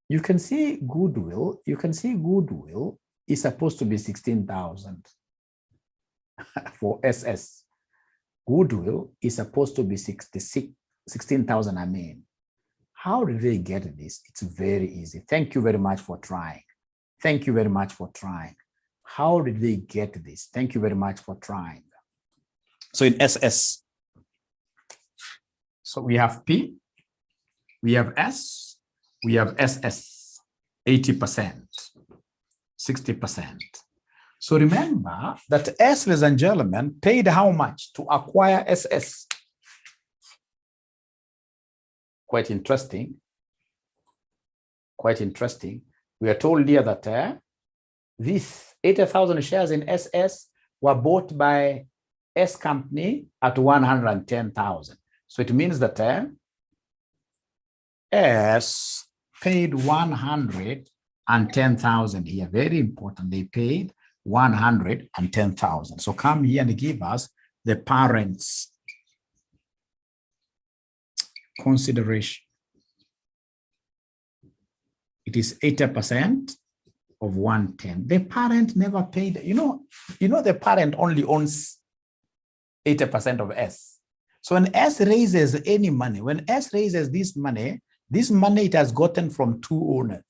You can see goodwill. You can see goodwill is supposed to be 16,000 for SS. Goodwill is supposed to be 16,000. I mean, how did they get this? It's very easy. Thank you very much for trying. Thank you very much for trying. How did they get this? Thank you very much for trying. So in SS, so we have P, we have S, we have SS, 80%, 60%. So remember that S, ladies and gentlemen, paid how much to acquire SS? Quite interesting. Quite interesting. We are told here that these 80,000 shares in SS were bought by S company at 110,000. So it means that S paid 110,000 here. Very important. They paid 110,000. So come here and give us the parents' consideration. It is 80% of 110. The parent never paid. You know, the parent only owns 80% of S. So when S raises any money, when S raises this money it has gotten from two owners.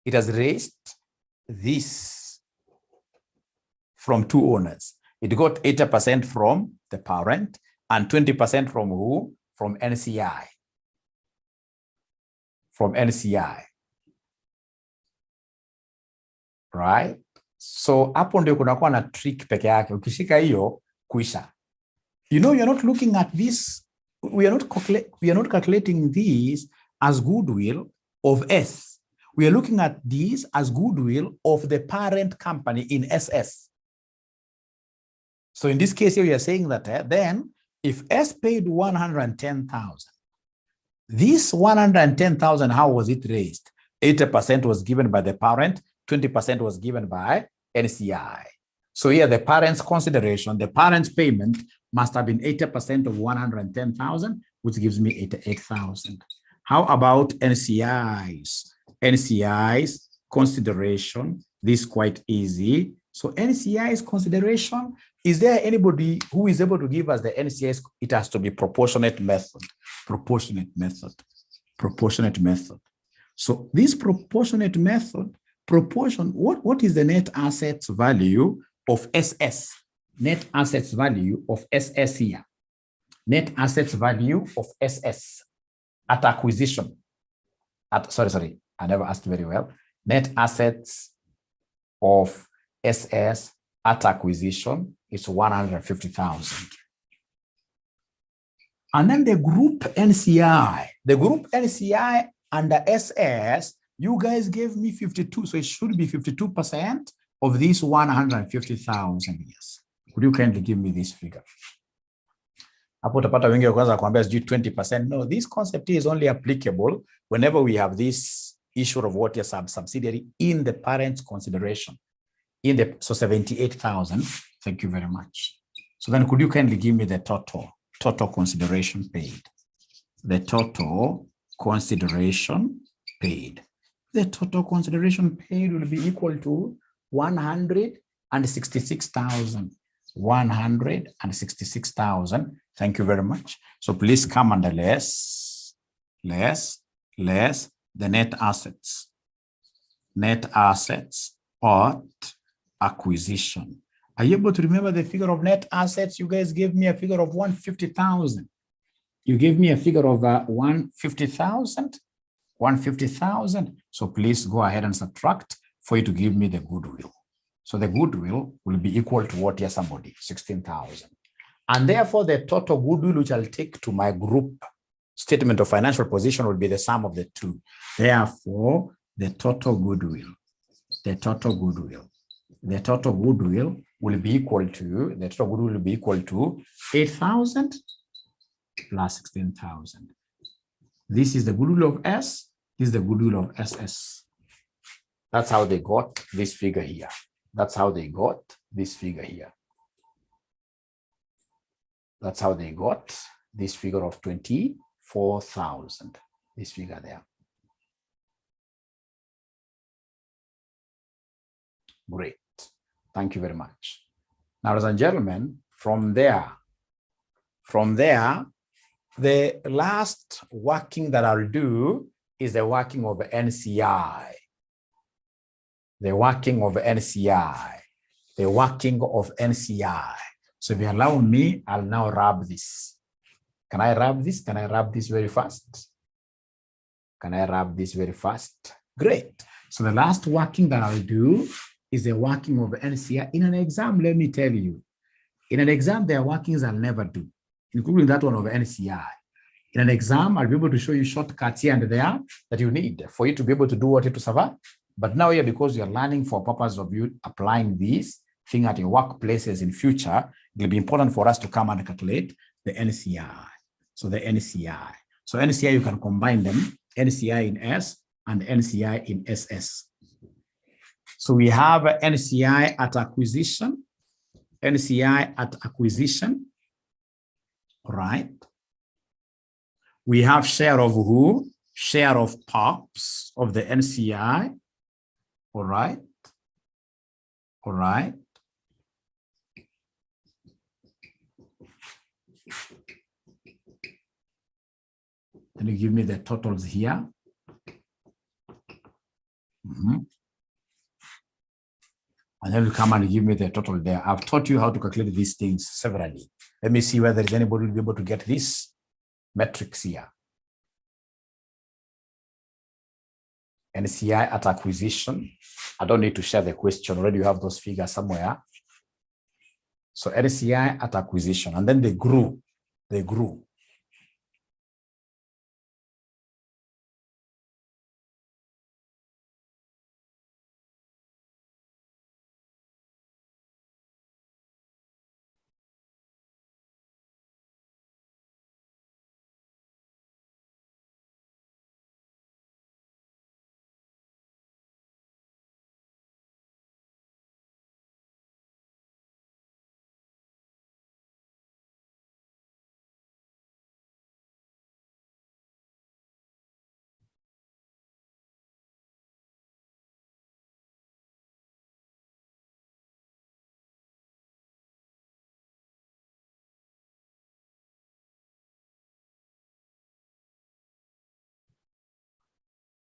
It has raised this from two owners. It got 80% from the parent and 20% from who? From NCI. From NCI. Right? So hapo ndio kunakuwa na trick peke yake. Ukishika hiyo kuisha. You know, you're not looking at this. We are not calculating this as goodwill of S. We are looking at this as goodwill of the parent company in SS. So in this case here, we are saying that then if S paid 110,000, this 110,000, how was it raised? 80% was given by the parent, 20% was given by NCI. So here the parent's consideration, the parent's payment must have been 80% of 110,000, which gives me 88,000. How about NCI's? NCI's consideration, this is quite easy. So NCI's consideration, is there anybody who is able to give us the NCI's? It has to be proportionate method, proportionate method, proportionate method. So this proportionate method, what is the net assets value of SS? Net assets value of SS here. Net assets value of SS at acquisition. Sorry, I never asked very well. Net assets of SS at acquisition is 150,000. And then the group NCI under SS, you guys gave me 52, so it should be 52% of this 150,000. Yes. Could you kindly give me this figure? Hapo utapata wengi wa kwanza kuambia sijui 20%. No, this concept is only applicable whenever we have this issue of what is subsidiary in the parent's consideration. So 78,000. Thank you very much. So then could you kindly give me the total consideration paid? The total consideration paid. The total consideration paid will be equal to 166,000. 166,000. Thank you very much. So please come under less the net assets. Net assets at acquisition. Are you able to remember the figure of net assets? You guys gave me a figure of 150,000. You gave me a figure of 150,000. 150,000. So please go ahead and subtract for you to give me the goodwill. So the goodwill will be equal to what here, somebody? 16,000. And therefore, the total goodwill which I'll take to my group statement of financial position will be the sum of the two. Therefore, the total goodwill will be equal to 8,000 plus 16,000. This is the goodwill of S. This is the goodwill of SS. That's how they got this figure here. That's how they got this figure here. That's how they got this figure of 24,000. This figure there. Great. Thank you very much. Now, ladies and gentlemen, from there, the last working that I'll do is the working of NCI. The working of NCI. The working of NCI. So if you allow me, I'll now rub this. Can I rub this? Can I rub this very fast? Can I rub this very fast? Great. So the last working that I'll do is the working of NCI. In an exam, let me tell you, in an exam, there are workings I'll never do, including that one of NCI. In an exam, I'll be able to show you shortcuts here and there that you need for you to be able to do what you to survive. But now here, because you're learning for purpose of you applying this thing at your workplaces in future, it will be important for us to come and calculate the NCI. So the NCI. So NCI, you can combine them, NCI in S and NCI in SS. So we have NCI at acquisition, NCI at acquisition, right? We have share of who? Share of POPs of the NCI. All right. All right. Then you give me the totals here. And then you come and give me the total there. I've taught you how to calculate these things severally. Let me see whether anybody will be able to get this metrics here. NCI at acquisition. I don't need to share the question. Already you have those figures somewhere. So NCI at acquisition, and then they grew. They grew.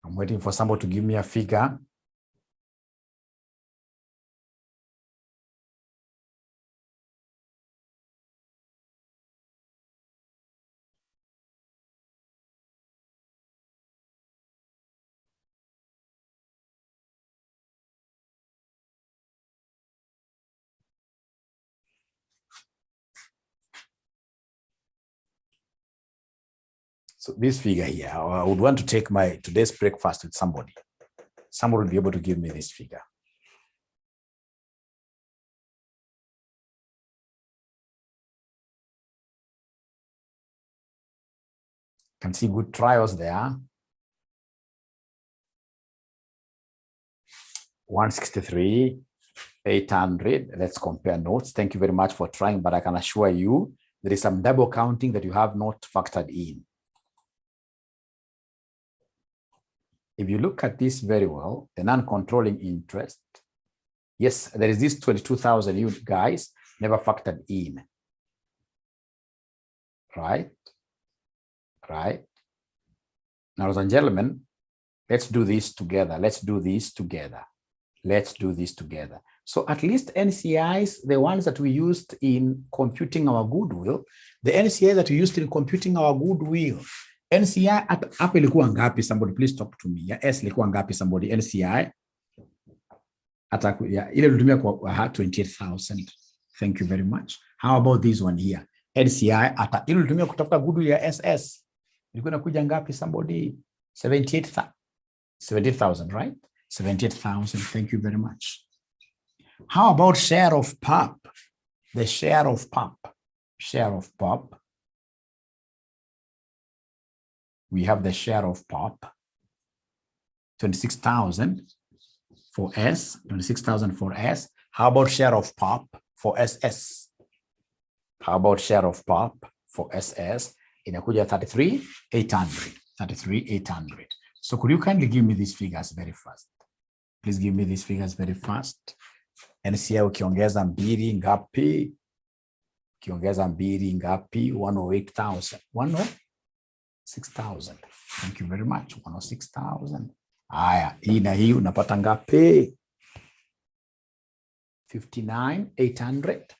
I'm waiting for somebody to give me a figure. So this figure here, I would want to take my today's breakfast with somebody. Somebody will be able to give me this figure. Can see good trials there. 163, 800. Let's compare notes. Thank you very much for trying, but I can assure you there is some double counting that you have not factored in. If you look at this very well, the non-controlling interest, yes, there is this 22,000 you guys never factored in. Right? Right? Now, ladies and gentlemen, let's do this together. Let's do this together. Let's do this together. So at least NCIs, the ones that we used in computing our goodwill, the NCI that we used in computing our goodwill, NCI at hapo ilikuwa ngapi? Somebody please talk to me. Ya S ilikuwa ngapi? Somebody NCI at ile tulitumia kwa 28,000. Thank you very much. How about this one here? NCI at ile tulitumia kutafuta goodwill ya SS ilikuwa inakuja ngapi? Somebody 78,000, right? 78,000. Thank you very much. How about share of PUP? The share of PUP. Share of PUP. We have the share of PUP. 26,000 for S. 26,000 for S. How about share of PUP for SS? How about share of PUP for SS? Inakuja 33,800. 33,800. So could you kindly give me these figures very fast? Please give me these figures very fast. NCI ukiongeza mbili ngapi? Ukiongeza mbili ngapi? 108,000. 106,000. Thank you very much. 106,000. Haya, hii na hii unapata ngapi? 59,800.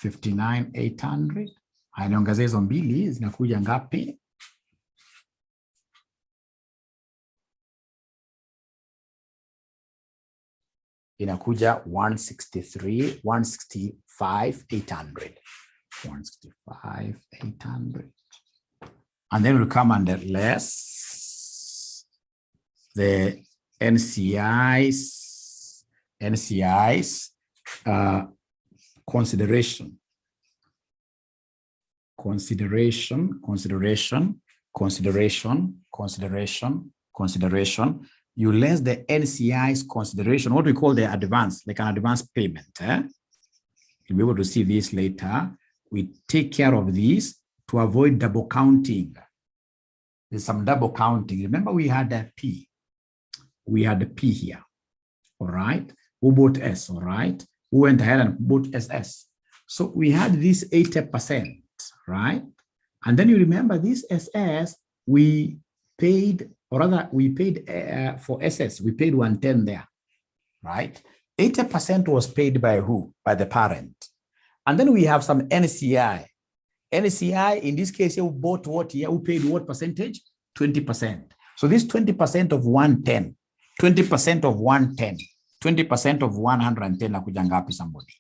59,800. Haya, niongezea hizo mbili zinakuja ngapi? Inakuja 165,800. 165,800. And then we'll come under less the NCI's consideration. You less the NCI's consideration, what we call the advance, like an advance payment. You'll be able to see this later. We take care of this to avoid double counting. There's some double counting. Remember we had a P. We had a P here. all right? Who bought S, all right? Who went ahead and bought SS? So we had this 80%, right? And then you remember this SS, we paid, or rather we paid for SS, we paid 110 there, right? 80% was paid by who? By the parent. And then we have some NCI. NCI, in this case, who bought what here? Who paid what percentage? 20%. So this 20% of 110, 20% of 110, 20% of 110 nakujangapi somebody.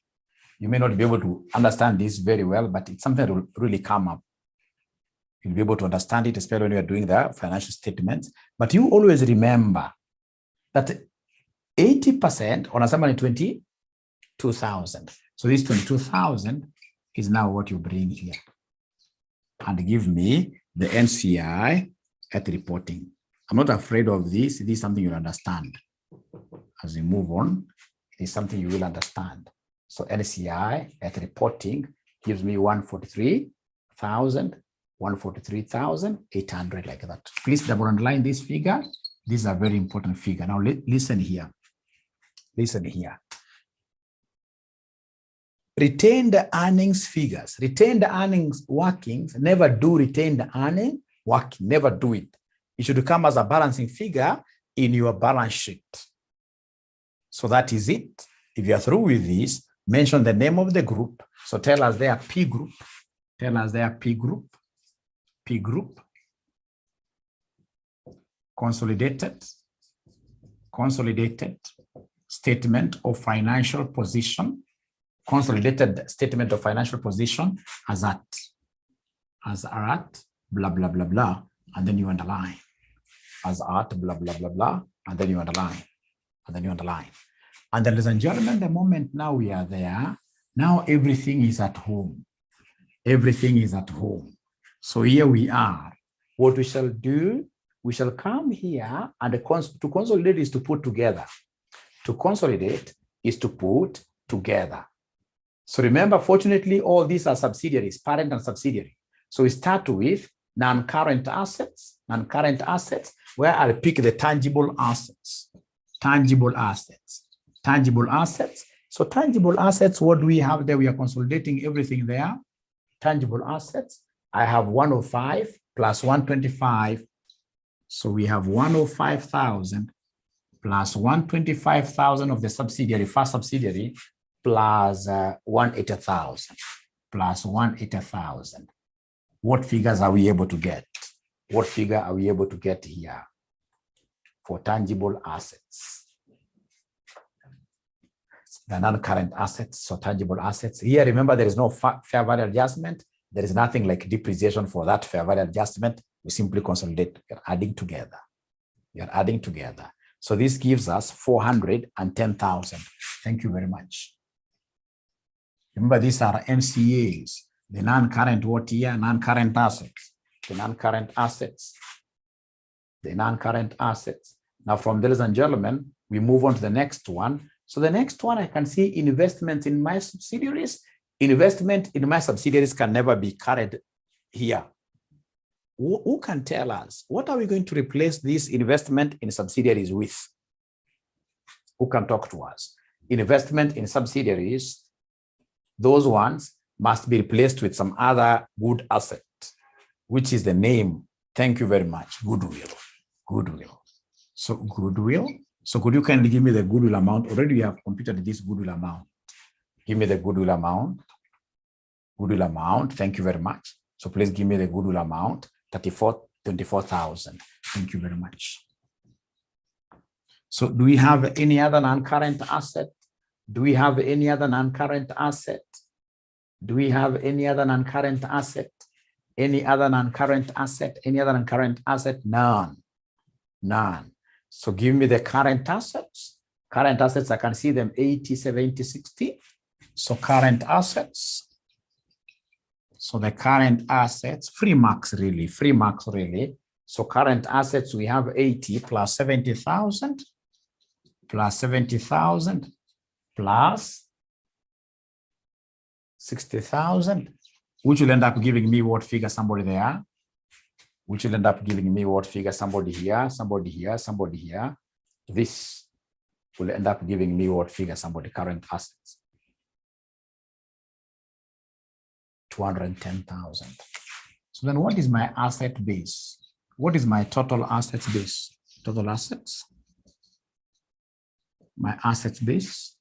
You may not be able to understand this very well, but it's something that will really come up. You'll be able to understand it, especially when you're doing the financial statements. But you always remember that 80% on a summary 22,000. So this 22,000 is now what you bring here. And give me the NCI at reporting. I'm not afraid of this. This is something you'll understand. As we move on, it is something you will understand. So NCI at reporting gives me 143,000, 143,800, like that. Please double underline this figure. This is a very important figure. Now listen here. Listen here. Retained earnings figures, retained earnings workings, never do retained earning working, never do it. It should come as a balancing figure in your balance sheet. So that is it. If you are through with this, mention the name of the group. So tell us their P group. Tell us their P group. P group. Consolidated. Consolidated statement of financial position. Consolidated statement of financial position as at, blah, blah, blah, blah, and then you underline. As at, blah, blah, blah, blah, and then you underline. And then you underline. And ladies and gentlemen, the moment now we are there, now everything is at home. Everything is at home. So here we are. What we shall do, we shall come here, and to consolidate is to put together. To consolidate is to put together. So remember, fortunately, all these are subsidiaries, parent and subsidiary. So we start with non-current assets, where I'll pick the tangible assets, tangible assets. So tangible assets, what do we have there? We are consolidating everything there. Tangible assets, I have 105 plus 125. So we have 105,000 plus 125,000 of the subsidiary, first subsidiary, plus 180,000, plus 180,000. What figures are we able to get? What figure are we able to get here for tangible assets? The non-current assets, so tangible assets. Here, remember, there is no fair value adjustment. There is nothing like depreciation for that fair value adjustment. We simply consolidate. You're adding together. You're adding together. So this gives us 410,000. Thank you very much. Remember, these are NCAs, the non-current what here? Non-current assets. The non-current assets. The non-current assets. Now, from ladies and gentlemen, we move on to the next one. So the next one, I can see investments in my subsidiaries. Investment in my subsidiaries can never be carried here. Who can tell us, what are we going to replace this investment in subsidiaries with? Who can talk to us? Investment in subsidiaries, those ones must be replaced with some other good asset, which is the name. Thank you very much. Goodwill. Goodwill. So goodwill. So could you kindly give me the goodwill amount? Already we have computed this goodwill amount. Give me the goodwill amount. Goodwill amount. Thank you very much. So please give me the goodwill amount. 24,000. Thank you very much. So do we have any other non-current asset? Do we have any other non-current asset? Do we have any other non-current asset? Any other non-current asset? Any other non-current asset? None. None. So give me the current assets. Current assets, I can see them 80, 70, 60. So current assets. So the current assets, free marks really. So current assets, we have 80 plus 70,000 plus 70,000 plus 60,000, which will end up giving me what figure? Somebody there. Which will end up giving me what figure? Somebody here, somebody here, somebody here. This will end up giving me what figure? Somebody current assets. 210,000. So then what is my asset base? What is my total assets base? Total assets. My assets base,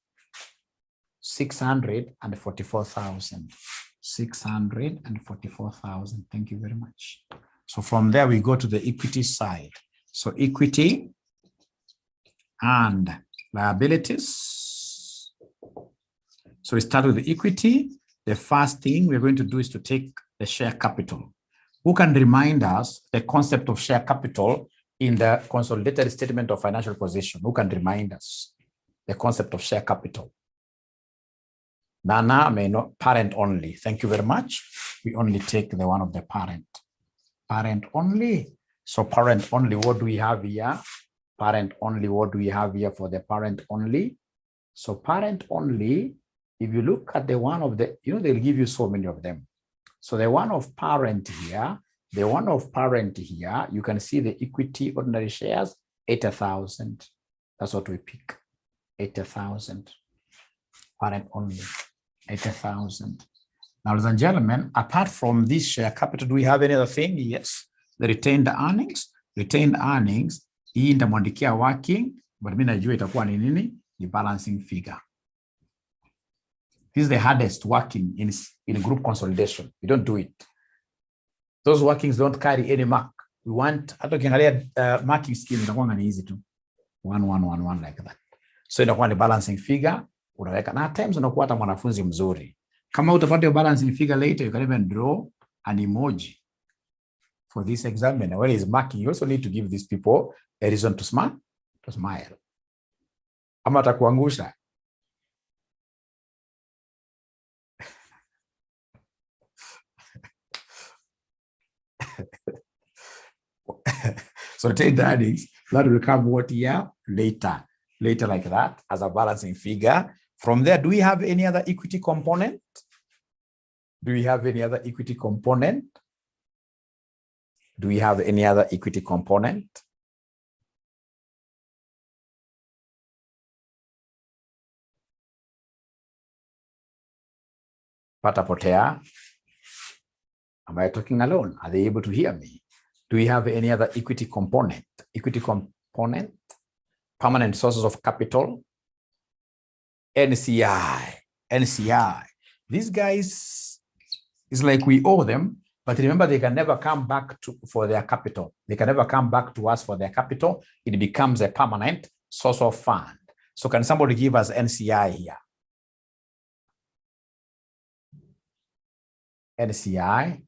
644,000. 644,000. Thank you very much. So from there, we go to the equity side. So equity and liabilities. So we start with the equity. The first thing we're going to do is to take the share capital. Who can remind us the concept of share capital in the consolidated statement of financial position? Who can remind us the concept of share capital? Nana may not, parent only. Thank you very much. We only take the one of the parent. Parent only. So parent only, what do we have here? Parent only, what do we have here for the parent only? So parent only, if you look at the one of the, they'll give you so many of them. So the one of parent here, you can see the equity ordinary shares, 80,000. That's what we pick, 80,000. Parent only, 80,000. Now, ladies and gentlemen, apart from this share capital, do we have any other thing? Yes, the retained earnings. Retained earnings, hii nitamwandikia working, but mimi najua itakuwa ni nini? The balancing figure. This is the hardest working in group consolidation. We don't do it. Those workings don't carry any mark. We want, hata ukiangalia marking scheme itakuwa ni easy tu. 1, 1, 1, 1 like that. So inakuwa ni balancing figure. Unaweka na times unakuwa hata mwanafunzi mzuri. Kama utapata your balancing figure later, you can even draw an emoji for this examiner. When he's marking, you also need to give these people a reason to smile. Ama atakuangusha. So take the earnings, that will come what year? Later like that as a balancing figure. From there, do we have any other equity component? Do we have any other equity component? Do we have any other equity component? Patapotea. Am I talking alone? Are they able to hear me? Do we have any other equity component? Equity component, permanent sources of capital, NCI. These guys, it's like we owe them, but remember they can never come back for their capital. They can never come back to us for their capital. It becomes a permanent source of fund. So can somebody give us NCI here? NCI.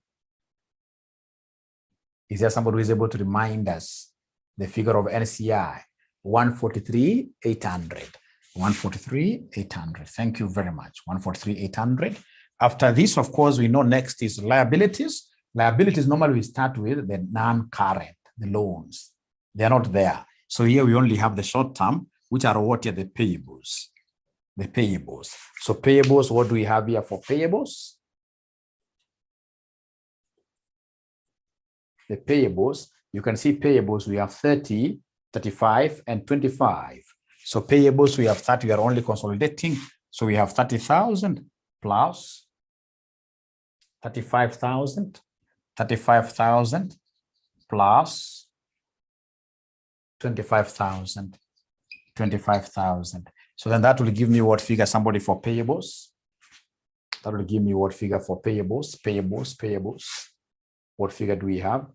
Is there somebody who is able to remind us the figure of NCI? 143,800. 143,800. Thank you very much. 143,800. After this, of course, we know next is liabilities. Liabilities, normally we start with the non-current, the loans. They are not there. So here we only have the short term, which are what are the payables. The payables. So payables, what do we have here for payables? The payables, you can see payables, we have 30, 35, and 25. So payables, we have 30, we are only consolidating. So we have 30,000 plus 35,000, 35,000 plus 25,000, 25,000. So then that will give me what figure, somebody, for payables? That will give me what figure for payables? Payables. What figure do we have?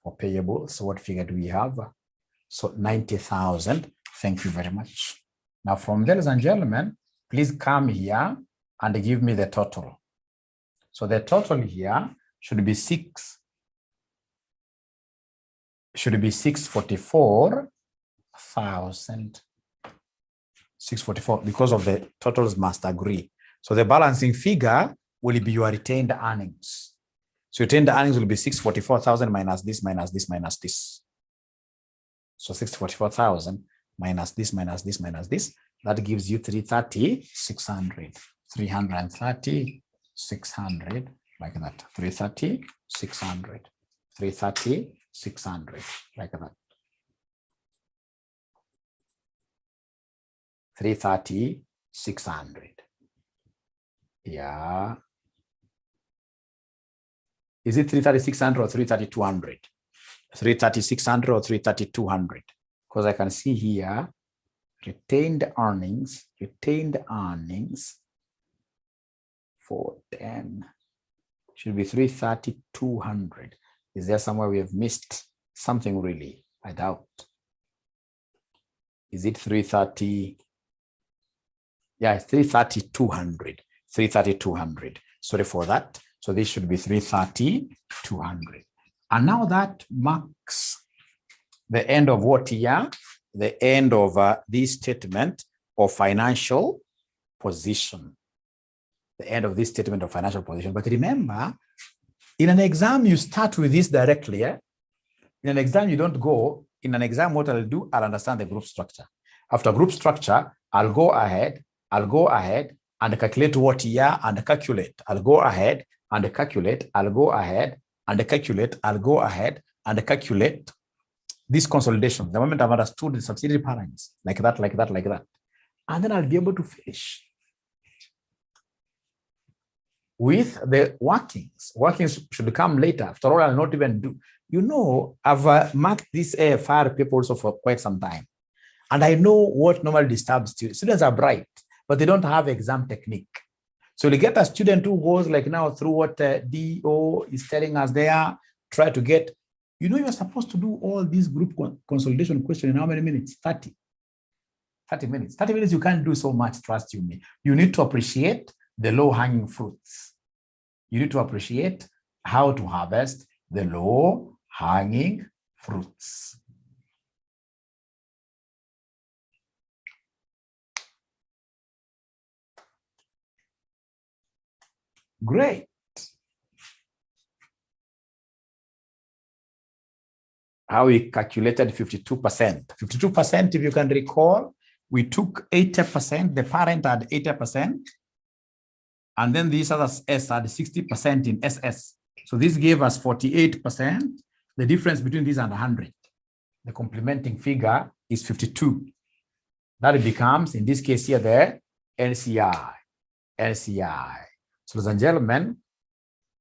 For payables, what figure do we have? So 90,000. Thank you very much. Now from there, ladies and gentlemen, please come here and give me the total. So the total here should be 644,000. 644, because of the totals must agree. So the balancing figure will be your retained earnings. So retained earnings will be 644,000 minus this, minus this, minus this. So 644,000 minus this, minus this, minus this. That gives you 330,600. 330,600, like that. 330,600. 330,600. 600, like that. 330, 600. Yeah. Is it 330,600 or 330,200? 330,600 or 330,200? Because I can see here, retained earnings for 10 should be 330,200. Is there somewhere we have missed something really? I doubt. Is it 330? Yeah, it's 330,200. 330,200. Sorry for that. So this should be 330,200. And now that marks the end of what year? The end of this statement of financial position. The end of this statement of financial position. But remember, in an exam, you start with this directly. In an exam, you don't go. In an exam, what I'll do, I'll understand the group structure. After group structure, I'll go ahead and calculate what year and calculate. I'll go ahead and calculate. I'll go ahead and calculate. I'll go ahead and calculate this consolidation. The moment I've understood the subsidiary parents, like that. And then I'll be able to finish with the workings. Workings should come later. After all, I'll not even do. You know, I've marked this AFR paper also for quite some time. And I know what normally disturbs students. Students are bright, but they don't have exam technique. So you get a student who goes like now through what DO is telling us there, try to get, you know, you're supposed to do all these group consolidation questions in how many minutes? 30 minutes. 30 minutes, you can't do so much, trust you me. You need to appreciate the low-hanging fruits. You need to appreciate how to harvest the low-hanging fruits. Great. How we calculated 52%. 52%, if you can recall, we took 80%, the parent had 80%, and then these other S had 60% in SS. So this gave us 48%. The difference between these and 100, the complementing figure is 52. That becomes, in this case here, the LCI. So, ladies and gentlemen,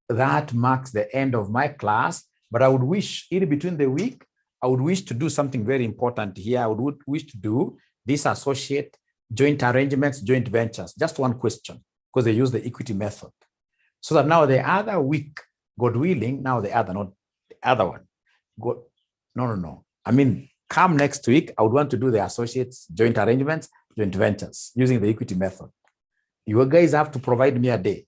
that marks the end of my class, but I would wish, in between the week, I would wish to do something very important here. I would wish to do this associate, joint arrangements, joint ventures. Just one question, because they use the equity method. So that now the other week, God willing, now the other, not the other one. No. I mean, come next week, I would want to do the associates, joint arrangements, joint ventures, using the equity method. You guys have to provide me a day.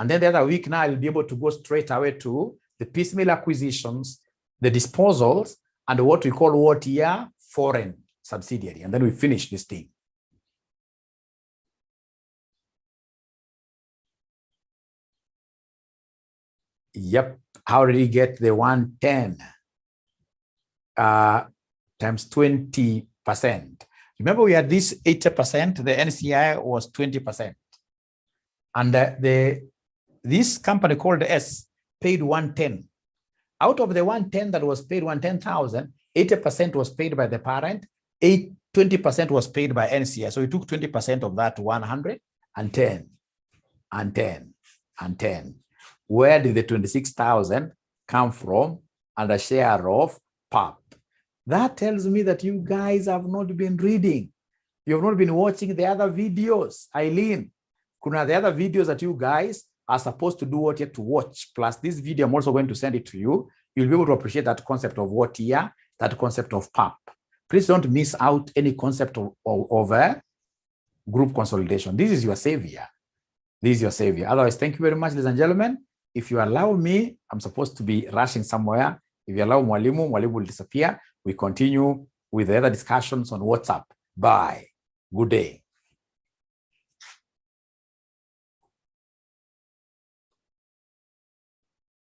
And then the other week now, I'll be able to go straight away to the piecemeal acquisitions, the disposals, and what we call what year? Foreign subsidiary. And then we finish this thing. Yep. How did he get the 110 times 20%? Remember, we had this 80%, the NCI was 20%. And this company called S paid 110. Out of the 110 that was paid, 110,000, 80% was paid by the parent, 20% was paid by NCI. So we took 20% of that 100 and 10. Where did the 26,000 come from? And a share of PAP. That tells me that you guys have not been reading. You have not been watching the other videos. Eileen, kuna the other videos that you guys are supposed to do what you have to watch. Plus this video, I'm also going to send it to you. You'll be able to appreciate that concept of what year, that concept of PAP. Please don't miss out any concept of group consolidation. This is your savior. Otherwise, thank you very much, ladies and gentlemen. If you allow me, I'm supposed to be rushing somewhere. If you allow Mwalimu will disappear. We continue with the other discussions on WhatsApp. Bye. Good day.